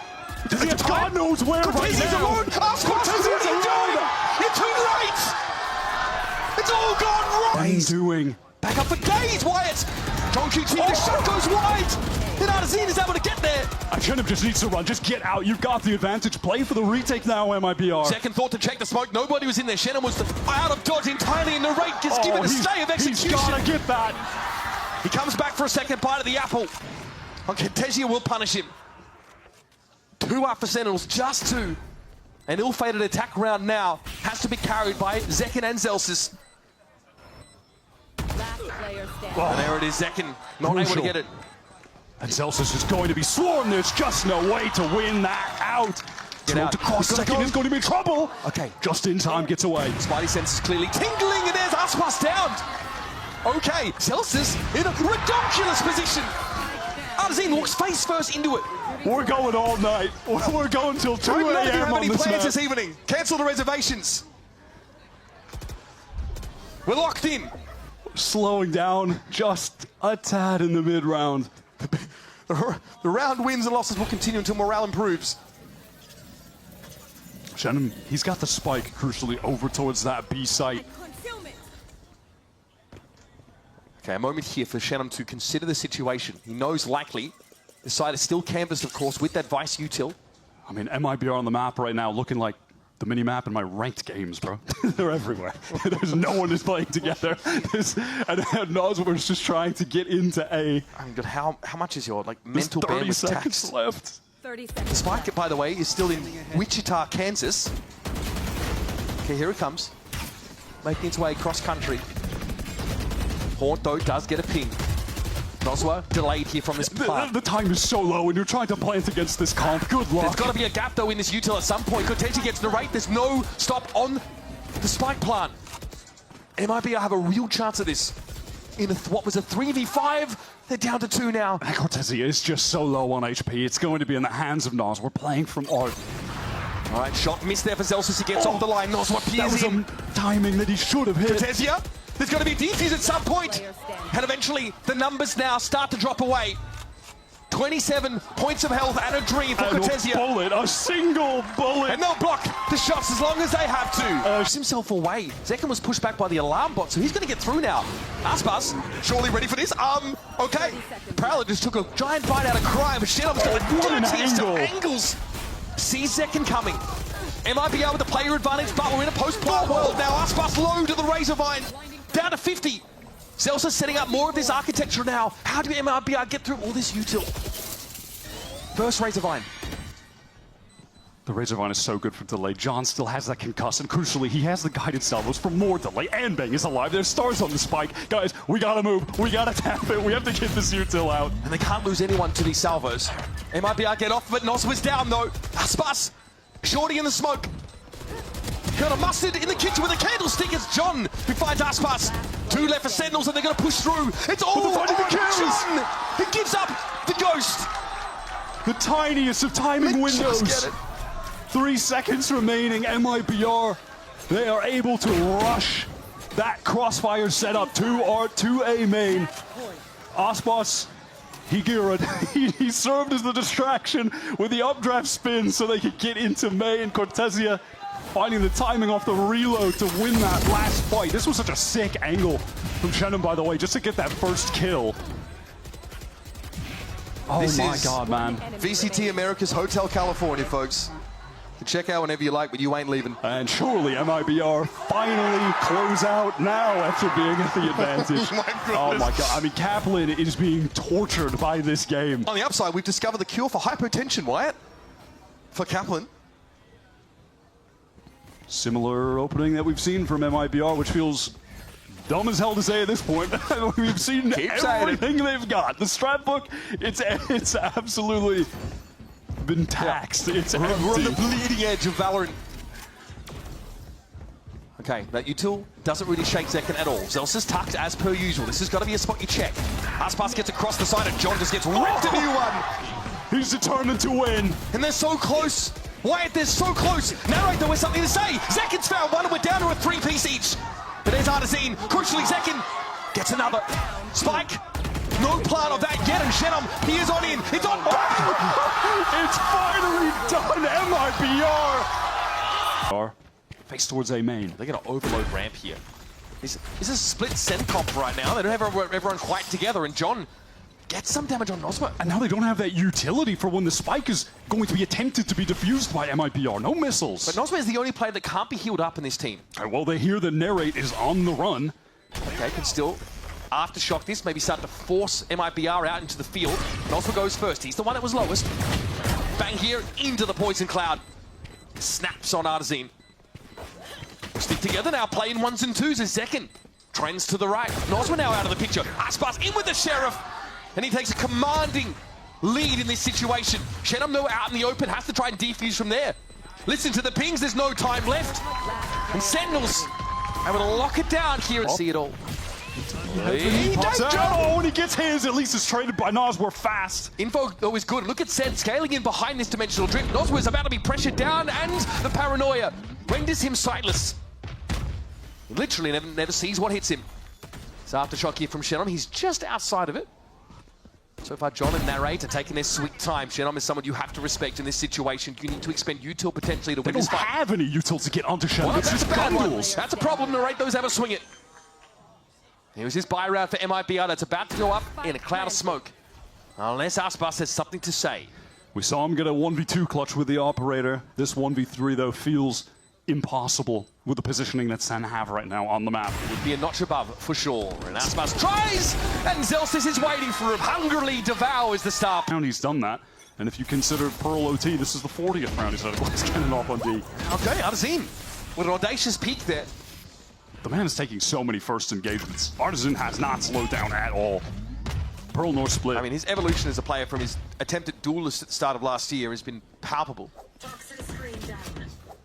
God knows where right Cortesia's now. alone. Aspas, what are you doing? You're too late. It's all gone wrong. What are you doing? Back up for days, Wyatt. John QT, the shot goes wide. And Arzine is able to get there. Achenem just needs to run. Just get out. You've got the advantage. Play for the retake now, MIBR. Second thought to check the smoke. Nobody was in there. Shannon was out of dodge entirely, and Narrate gets given a stay of execution. He's gotta get that. He comes back for a second bite of the apple. Okay, Tesia will punish him. 2 up for Sentinels, just 2. An ill-fated attack round now has to be carried by Zekin and Zelsis. Last player standing. And there it is, Zekin, not able to get it. And Zelsis is going to be swarmed. There's just no way to win that out. Get out. To cross He's gotta Zekin go. is going to be in trouble. Okay. Just in time, gets away. Spidey senses clearly tingling, and there's Aspas down. Okay, Zelsis in a ridiculous position. Arzine walks face first into it. We're going all night. We're going till 2 I don't know if you a.m. have on any this plans map. this evening. Cancel the reservations. We're locked in. Slowing down just a tad in the mid-round. The round wins and losses will continue until morale improves. Shannon, he's got the spike, crucially, over towards that B site. Okay, a moment here for Shannon to consider the situation. He knows likely the side is still canvassed, of course, with that Vice util. I mean, MIBR on the map right now looking like the mini-map in my ranked games, bro. They're everywhere. There's no one is playing together. And Nosworth's just trying to get into A. I mean, how much is your There's mental 30 bandwidth seconds tax? left. 30 The seconds. spike, by the way, is still in Wichita, Kansas. Okay, here it comes. Making its way across country. Haunt, though, does get a ping. Noswa delayed here from this plant. The time is so low, and you're trying to plant against this comp. Good luck. There's got to be a gap, though, in this util at some point. Cortesi gets Narrate. There's no stop on the spike plant. MIBR have a real chance of this. In what was a 3v5, they're down to 2 now. And Cortesi is just so low on HP. It's going to be in the hands of Nos. We're playing from Art. All right, shot missed there for Zelsis. He gets off the line. Noswa That peers was in. a timing that he should have hit. Cortesia, there's going to be a defuse at some point. And eventually, the numbers now start to drop away. 27 points of health and a dream for And Cortesia. a bullet, a single bullet. And they'll block the shots as long as they have to. Pushes himself away. Zekin was pushed back by the alarm bot, so he's going to get through now. Aspas, surely ready for this. Okay. Prowler just took a giant bite out of crime. Shadow's got what an dirtiest of angle. angles. Sees Zekin coming. MIBR with the player advantage, but we're in a post-plant world now. Aspas low to the Razorvine. Down to 50. Zelsa setting up more of this architecture now. How do MIBR get through all this util? First Razorvine. The Razorvine is so good for delay. John still has that concuss, and crucially, he has the guided salvos for more delay. And Bang is alive. There's stars on the spike. Guys, we gotta move. We gotta tap it. We have to get this util out. And they can't lose anyone to these salvos. MIBR get off of it. Nos was down though. Aspas, Shorty in the smoke. Got a mustard in the kitchen with a candlestick. It's John who finds Aspas. 2 left for Sentinels, and they're going to push through. It's all they're finding the on kills. John. He gives up the ghost. The tiniest of timing Just windows. get it. 3 seconds remaining. MIBR, they are able to rush that crossfire setup to Art, to A main. Aspas, he served as the distraction with the updraft spin so they could get into main. Cortesia finding the timing off the reload to win that last fight. This was such a sick angle from Shannon, by the way, just to get that first kill. Oh This my is god, man. VCT America's Hotel California, folks. check out whenever you like, but you ain't leaving. And surely MIBR finally close out now after being at the advantage. Oh my god. I mean, Kaplan is being tortured by this game. On the upside, we've discovered the cure for hypotension, Wyatt. For Kaplan. Similar opening that we've seen from MIBR, which feels dumb as hell to say at this point. We've seen everything they've got. The strat book, it's absolutely been taxed. It's We're on the empty. bleeding edge of Valorant. Okay, that util doesn't really shake Zekken at all. Zelsa's tucked as per usual. This has got to be a spot you check. Aspas gets across the side and John just gets ripped a new one. He's determined to win. And they're so close. Wyatt, they're so close. Narrate there with something to say. Zekken's found one and we're down to a 3-piece each. But there's Artazine. Crucially, Zekken gets another. Spike. No plan of that yet, and Shenom, he is on in. It's on. It's finally done, MIBR. Face towards A main. They're going to overload ramp here. This is a split send comp right now. They don't have everyone quite together, and John gets some damage on Nosma. And now they don't have that utility for when the spike is going to be attempted to be defused by MIBR. No missiles. But Nosma is the only player that can't be healed up in this team. Well, they hear the narrate is on the run. Okay, can still aftershock this, maybe start to force MIBR out into the field. Nosma goes first. He's the one that was lowest. Bang here into the poison cloud. Snaps on Artazine. Stick together now, playing 1s and 2s as Zekken trends to the right. Nosma now out of the picture. Aspas in with the Sheriff. And he takes a commanding lead in this situation. Shenom, though, out in the open, has to try and defuse from there. Listen to the pings, there's no time left. And Sentinels able to lock it down here and see it all. He pops out. Oh, and he gets his. At least it's traded by Nas. We're fast. Info, though, is good. Look at Sen scaling in behind this dimensional drift. Nosma is about to be pressured down, and the paranoia renders him sightless. He literally never sees what hits him. It's aftershock here from Shenom. He's just outside of it. So far, John and Narrate are taking their sweet time. Shenom is someone you have to respect in this situation. You need to expend util potentially to win this fight. They don't have any util to get onto Shenom. Well, it's that's just a bad one. Gundles. That's a problem. Narrate those ever swing it. Here's his buy route for MIBR that's about to go up in a cloud of smoke. Unless Aspas has something to say. We saw him get a 1v2 clutch with the operator. This 1v3, though, feels impossible with the positioning that Sen have right now on the map. Would be a notch above for sure. And Aspas tries, and Zelstis is waiting for him. Hungrily devours the star. And he's done that. And if you consider Pearl OT, this is the 40th round he's had a glass cannon off on D. Okay, Artazine with an audacious peek there. The man is taking so many first engagements. Artisan has not slowed down at all. Pearl North split. I mean, his evolution as a player from his attempt at duelist at the start of last year has been palpable.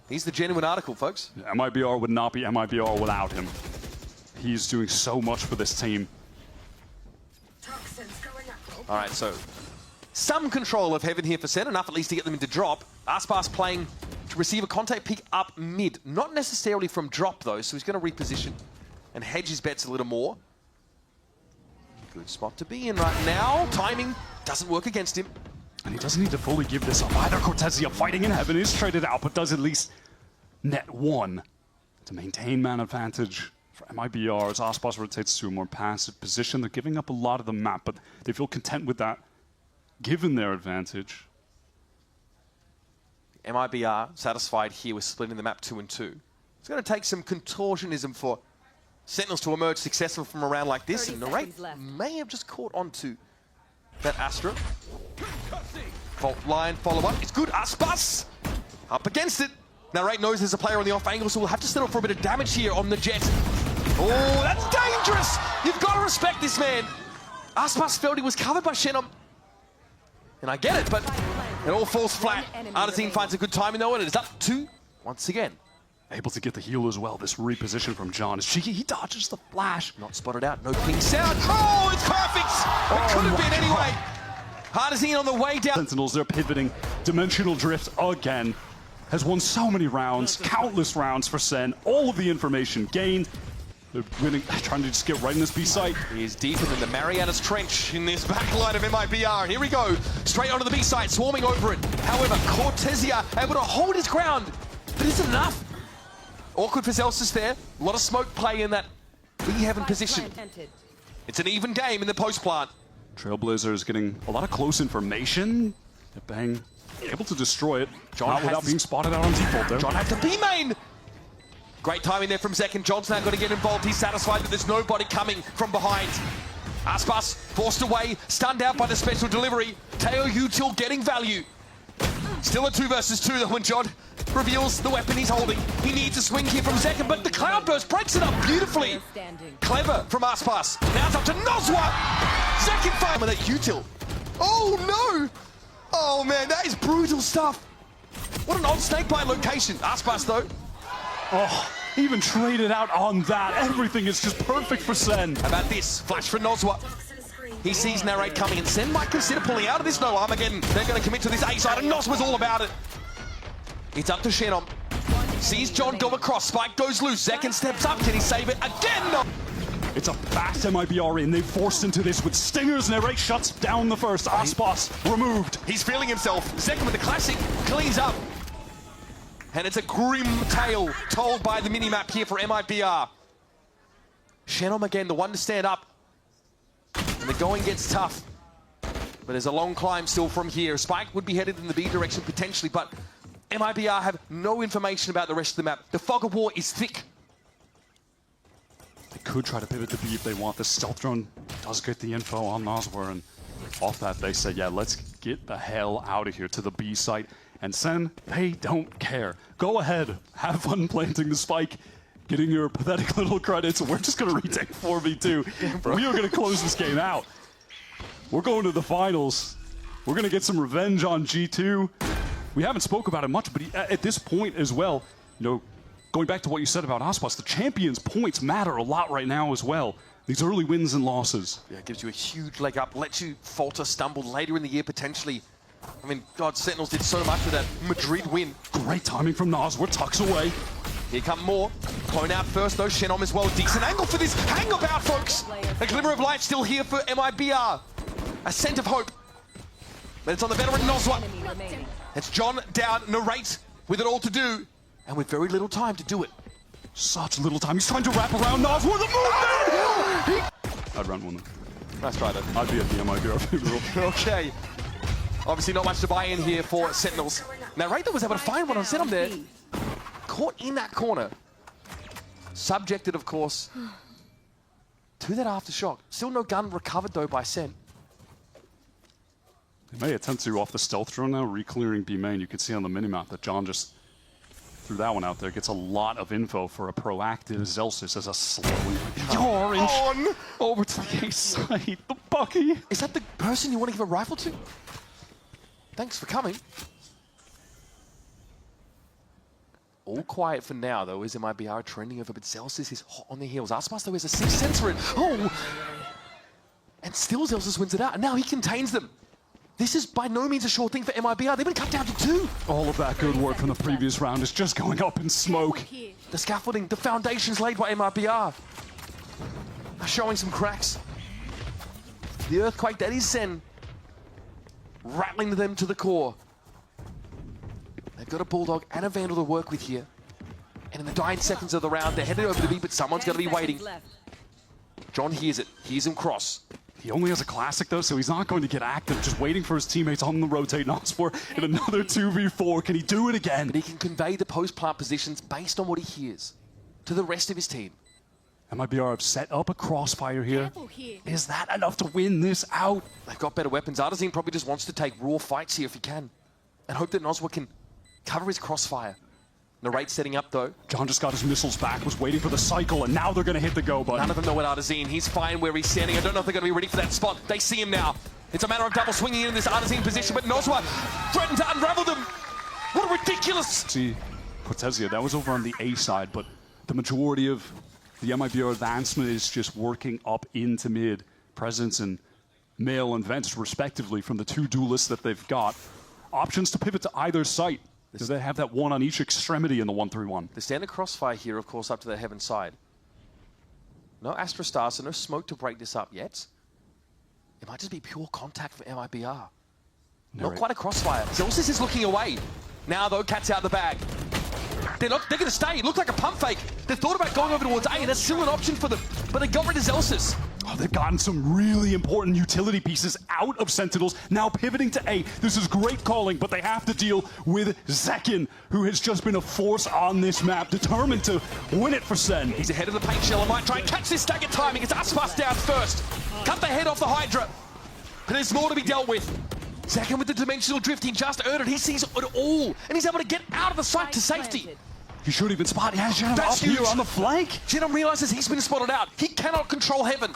He's the genuine article, folks. MIBR would not be MIBR without him. He's doing so much for this team. All right, so some control of Heaven here for Sen, enough at least to get them into drop. Aspas playing to receive a contact pick up mid. Not necessarily from drop, though, so he's going to reposition and hedge his bets a little more. Good spot to be in right now. Timing doesn't work against him. And he doesn't need to fully give this up either. Cortezia fighting in Heaven is traded out, but does at least net one to maintain man advantage for MIBR as Aspas rotates to a more passive position. They're giving up a lot of the map, but they feel content with that, given their advantage. MIBR satisfied here with splitting the map 2 and 2. It's going to take some contortionism for Sentinels to emerge successful from a round like this, and Narrate may have just caught onto that Astra. Fault line follow-up. It's good. Aspas up against it. Narrate knows there's a player on the off angle, so we'll have to settle for a bit of damage here on the jet. Oh, that's dangerous! You've got to respect this man. Aspas felt he was covered by Shenom. And I get it, but it all falls flat. Artazine finds a good timing though, and it is up 2 once again. Able to get the heal as well. This reposition from John is cheeky. He dodges the flash. Not spotted out. No ping sound. Oh, it's perfect! It could have been anyway. Artazine on the way down. Sentinels, they're pivoting. Dimensional Drift again. Has won so many rounds, countless rounds for Sen. All of the information gained. They're winning, trying to just get right in this B site. He is deeper than the Marianas Trench in this backline of MIBR. Here we go. Straight onto the B site, swarming over it. However, Cortezia able to hold his ground. But is it enough? Awkward for Zelstis there. A lot of smoke play in that B Heaven position. It's an even game in the post plant. Trailblazers getting a lot of close information. They're bang able to destroy it. John Not has without to- being spotted out on default there. John has to B main. Great timing there from Zek, and John's now got to get involved. He's satisfied that there's nobody coming from behind. Aspas forced away, stunned out by the special delivery. Teo Util getting value. Still a 2 versus 2 though when John reveals the weapon he's holding. He needs a swing here from Zek, but the Cloudburst breaks it up beautifully. Standing. Clever from Aspas. Now it's up to Nozwa. Second fire with that Util. Oh no! Oh man, that is brutal stuff. What an odd snakebite location. Aspas though. Oh, even traded out on that. Everything is just perfect for Sen. How about this? Flash for Nozwa. He sees Narrate coming, and Sen might consider pulling out of this no Armageddon. They're going to commit to this A side, and Nozwa's all about it. It's up to Shannon. Sees John go across. Spike goes loose. Zekin steps up. Can he save it again? No. It's a fast MIBR in. They've forced into this with stingers. Narrate shuts down the first. Aspas removed. He's feeling himself. Zekin with the classic cleans up. And it's a grim tale told by the minimap here for MIBR. Shannon again, the one to stand up. And the going gets tough. But there's a long climb still from here. Spike would be headed in the B direction potentially, but MIBR have no information about the rest of the map. The fog of war is thick. They could try to pivot to B if they want. The stealth drone does get the info on Noswar, and off that they say, yeah, let's get the hell out of here to the B site. And Sen, they don't care. Go ahead, have fun planting the spike, getting your pathetic little credits. We're just gonna retake 4v2. We are gonna close this game out. We're going to the finals. We're gonna get some revenge on G2. We haven't spoke about it much, but at this point as well, you know, going back to what you said about Aspas, the champions' points matter a lot right now as well. These early wins and losses. Yeah, it gives you a huge leg up, lets you falter, stumble later in the year potentially. I mean, God, Sentinels did so much with that Madrid win. Great timing from Noswar, tucks away. Here come more. Clone out first though, Shenom as well. Decent angle for this. Hang about, folks. A glimmer of light still here for MIBR. A scent of hope. But it's on the veteran Nozwa. Enemy remaining. It's John down, Narrate with it all to do. And with very little time to do it. Such little time. He's trying to wrap around Noswar. The movement! I'd run one. Nice try though. I'd be at the MIBR funeral. Okay. Obviously not much to buy in here for Sentinels. Narrate was able to find one on Sentinel there. Caught in that corner. Subjected, of course, to that aftershock. Still no gun recovered though by Sen. They may attempt to off the stealth drone now, re-clearing B main. You can see on the minimap that John just threw that one out there. Gets a lot of info for a proactive Zelsis as a slowly orange On! over to the A side. The Bucky. Is that the person you want to give a rifle to? Thanks for coming. All quiet for now, though, is MIBR trending over, but Zelsis is hot on their heels. Aspas, though, has a 6 sensor in. Oh! And still Zelsis wins it out, and now he contains them. This is by no means a sure thing for MIBR. They've been cut down to 2. All of that good work from the previous round is just going up in smoke. Here. The scaffolding, the foundations laid by MIBR are showing some cracks. The earthquake that is Sen, rattling them to the core. They've got a Bulldog and a Vandal to work with here. And in the dying seconds of the round, they're headed over to B, but someone's going to be waiting. John hears it. Hears him cross. He only has a classic though, so he's not going to get active. Just waiting for his teammates on the rotate. Noswar in another 2v4. Can he do it again? But he can convey the post-plant positions based on what he hears to the rest of his team. MIBR have set up a crossfire here. Careful here. Is that enough to win this out? They've got better weapons. Artazine probably just wants to take raw fights here if he can. And hope that Noswar can cover his crossfire. Narrate setting up though. John just got his missiles back, was waiting for the cycle, and now they're going to hit the go button. None of them know what Artazine. He's fine where he's standing. I don't know if they're going to be ready for that spot. They see him now. It's a matter of double swinging in this Artazine position, but Noswar threatened to unravel them. What a ridiculous... See, Cortezia, that was over on the A side, but the majority of the MIBR advancement is just working up into mid. Presence and Male and Vents, respectively, from the 2 duelists that they've got. Options to pivot to either site. Do they have that one on each extremity in the 1-3-1? The standard crossfire here, of course, up to the heaven side. No Astra Star, so no smoke to break this up yet. It might just be pure contact from MIBR. Not quite a crossfire. Zelsis is looking away. Now, though, cat's out of the bag. They're going to stay. It looked like a pump fake. They thought about going over towards A, and that's still an option for them. But they got rid of Zelsis. Oh, they've gotten some really important utility pieces out of Sentinels, now pivoting to A. This is great calling, but they have to deal with Zekin, who has just been a force on this map, determined to win it for Sen. He's ahead of the paint shell and might try and catch this stagger timing. It's Aspas down first. Cut the head off the Hydra. But there's more to be dealt with. Zekin with the dimensional drift, he just earned it. He sees it all, and he's able to get out of the sight to safety. He should even spot. Yeah, Shannon up That's here huge. on the flank. Shannon realizes he's been spotted out. He cannot control heaven.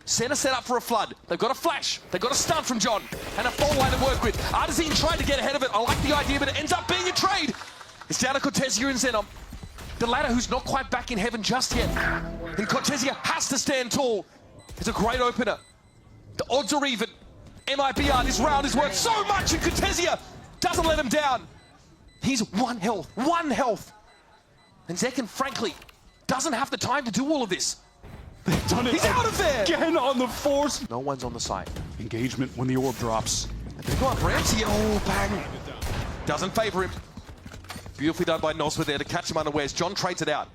Center set up for a flood. They've got a flash. They've got a stun from John. And a full line to work with. Artesian tried to get ahead of it. I like the idea, but it ends up being a trade. It's down to Cortesia and Zenom. The latter who's not quite back in heaven just yet. And Cortesia has to stand tall. It's a great opener. The odds are even. MIBR, this round is worth so much, and Cortesia doesn't let him down. He's one health. And Zekin, frankly, doesn't have the time to do all of this. They've done it. He's out of there! Again on the force. No one's on the side. Engagement when the orb drops. They've got Ramsey. Oh, bang. Doesn't favor him. Beautifully done by Noswa there to catch him unawares. John trades it out.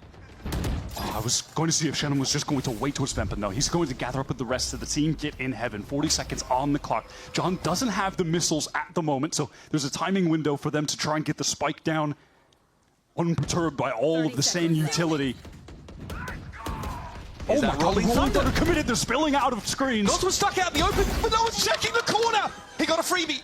Oh, I was going to see if Shannon was just going to wait to his vent, but no, he's going to gather up with the rest of the team, get in heaven. 40 seconds on the clock. John doesn't have the missiles at the moment, so there's a timing window for them to try and get the spike down, unperturbed by all of the same utility. Oh my god, Rolling Rolling Thunder Thunder committed, they're spilling out of screens. Noswa stuck out in the open, but no one's checking the corner. He got a freebie.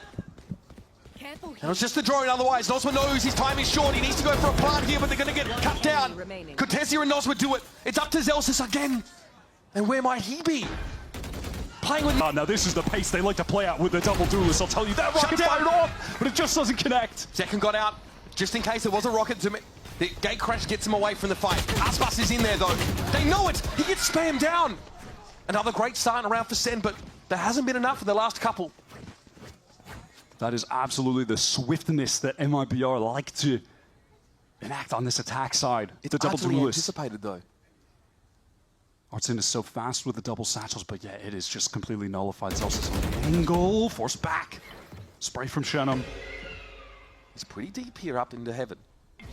Careful. And it was just a drone otherwise. Noswa knows his time is short. He needs to go for a plant here, but they're going to get cut down. Cortesia and Noswa do it. It's up to Zelsis again. And where might he be? Playing with... Now this is the pace they like to play out with the double duelist. I'll tell you, that rocket down. fired off, but it just doesn't connect. Second got out, just in case there was a rocket to me. The gate crash gets him away from the fight. Aspas is in there though. They know it. He gets spammed down. Another great start around for Sen, but there hasn't been enough in the last couple. That is absolutely the swiftness that MIBR like to enact on this attack side. It's the double utterly duelist. anticipated though. Artsin is so fast with the double satchels, but yeah, it is just completely nullified. Zelsis on the angle, force back. Spray from Shannon. He's pretty deep here up into heaven.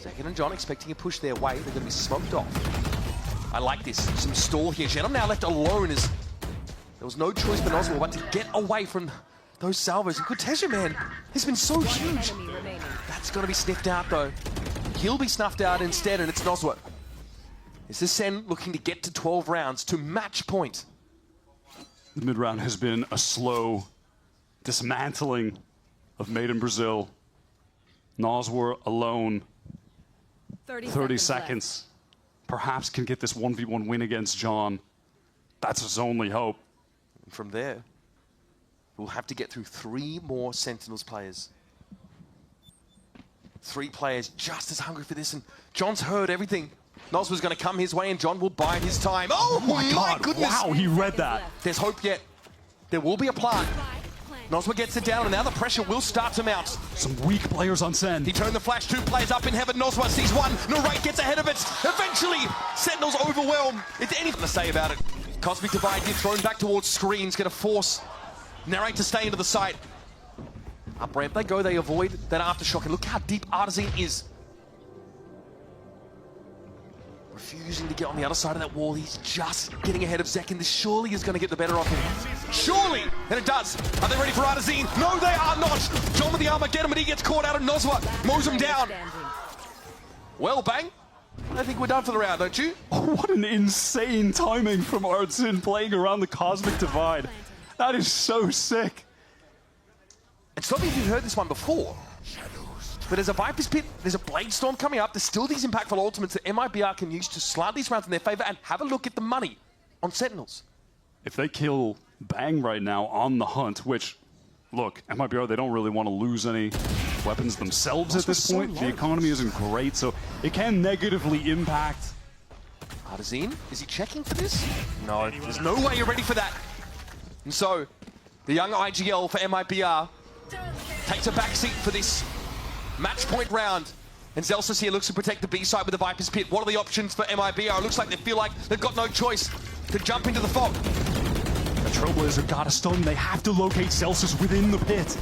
Zekin and John expecting a push their way. They're going to be smoked off. I like this. Some stall here. Shannon now left alone as there was no choice for Noswa but to get away from those salvos. And Cortesia, man, has been so huge. That's got to be sniffed out though. He'll be snuffed out instead, and it's Noswa. This is Sen looking to get to 12 rounds to match point. The mid-round has been a slow dismantling of Made in Brazil. Noswa alone. 30 seconds. Perhaps can get this 1v1 win against John. That's his only hope. And from there, we'll have to get through 3 more Sentinels players. 3 players just as hungry for this, and John's heard everything. Noswa's going to come his way, and John will buy his time. Oh my God, goodness! wow, he read that. There's hope yet. There will be a plant. Noswa gets it down, and now the pressure will start to mount. Some weak players on Sen. He turned the flash, 2 players up in heaven. Noswa sees one. Narrate gets ahead of it. Eventually, Sentinels overwhelm. It's anything to say about it. Cosmic Divide here, thrown back towards screens, going to force Narrate to stay into the site. Up ramp they go, they avoid that aftershock, and look how deep Artesian is. Refusing to get on the other side of that wall. He's just getting ahead of Zekin. This surely is going to get the better of him. Surely! And it does. Are they ready for Artesian? No, they are not! John with the armor, get him, but he gets caught out, and Noswa mows him down. Well, bang. I think we're done for the round, don't you? Oh, what an insane timing from Artsin playing around the Cosmic Divide. That is so sick. And stop me if you've heard this one before. But there's a Viper's Pit, there's a Blade Storm coming up, there's still these impactful ultimates that MIBR can use to slant these rounds in their favor, and have a look at the money on Sentinels. If they kill Bang right now on the hunt, which, look, MIBR, they don't really want to lose any weapons themselves at this point. The economy isn't great, so it can negatively impact. Artesian, is he checking for this? No, there's no way you're ready for that. And so, the young IGL for MIBR takes a backseat for this match point round. And Zelsis here looks to protect the B side with the Viper's Pit. What are the options for MIBR? It looks like they feel like they've got no choice to jump into the fog. The Trailblazer got a stun. They have to locate Zelsis within the pit.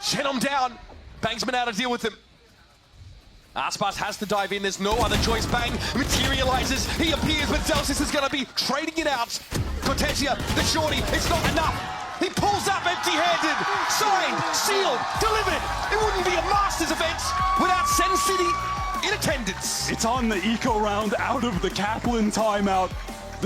Shen him down. Bang's been able to deal with him. Aspas has to dive in. There's no other choice. Bang materializes. He appears, but Zelsis is going to be trading it out. Cortesia, the shorty, it's not enough. He pulls up empty-handed, signed, sealed, delivered. It wouldn't be a Masters event without Sen City in attendance. It's on the eco round out of the Kaplan timeout.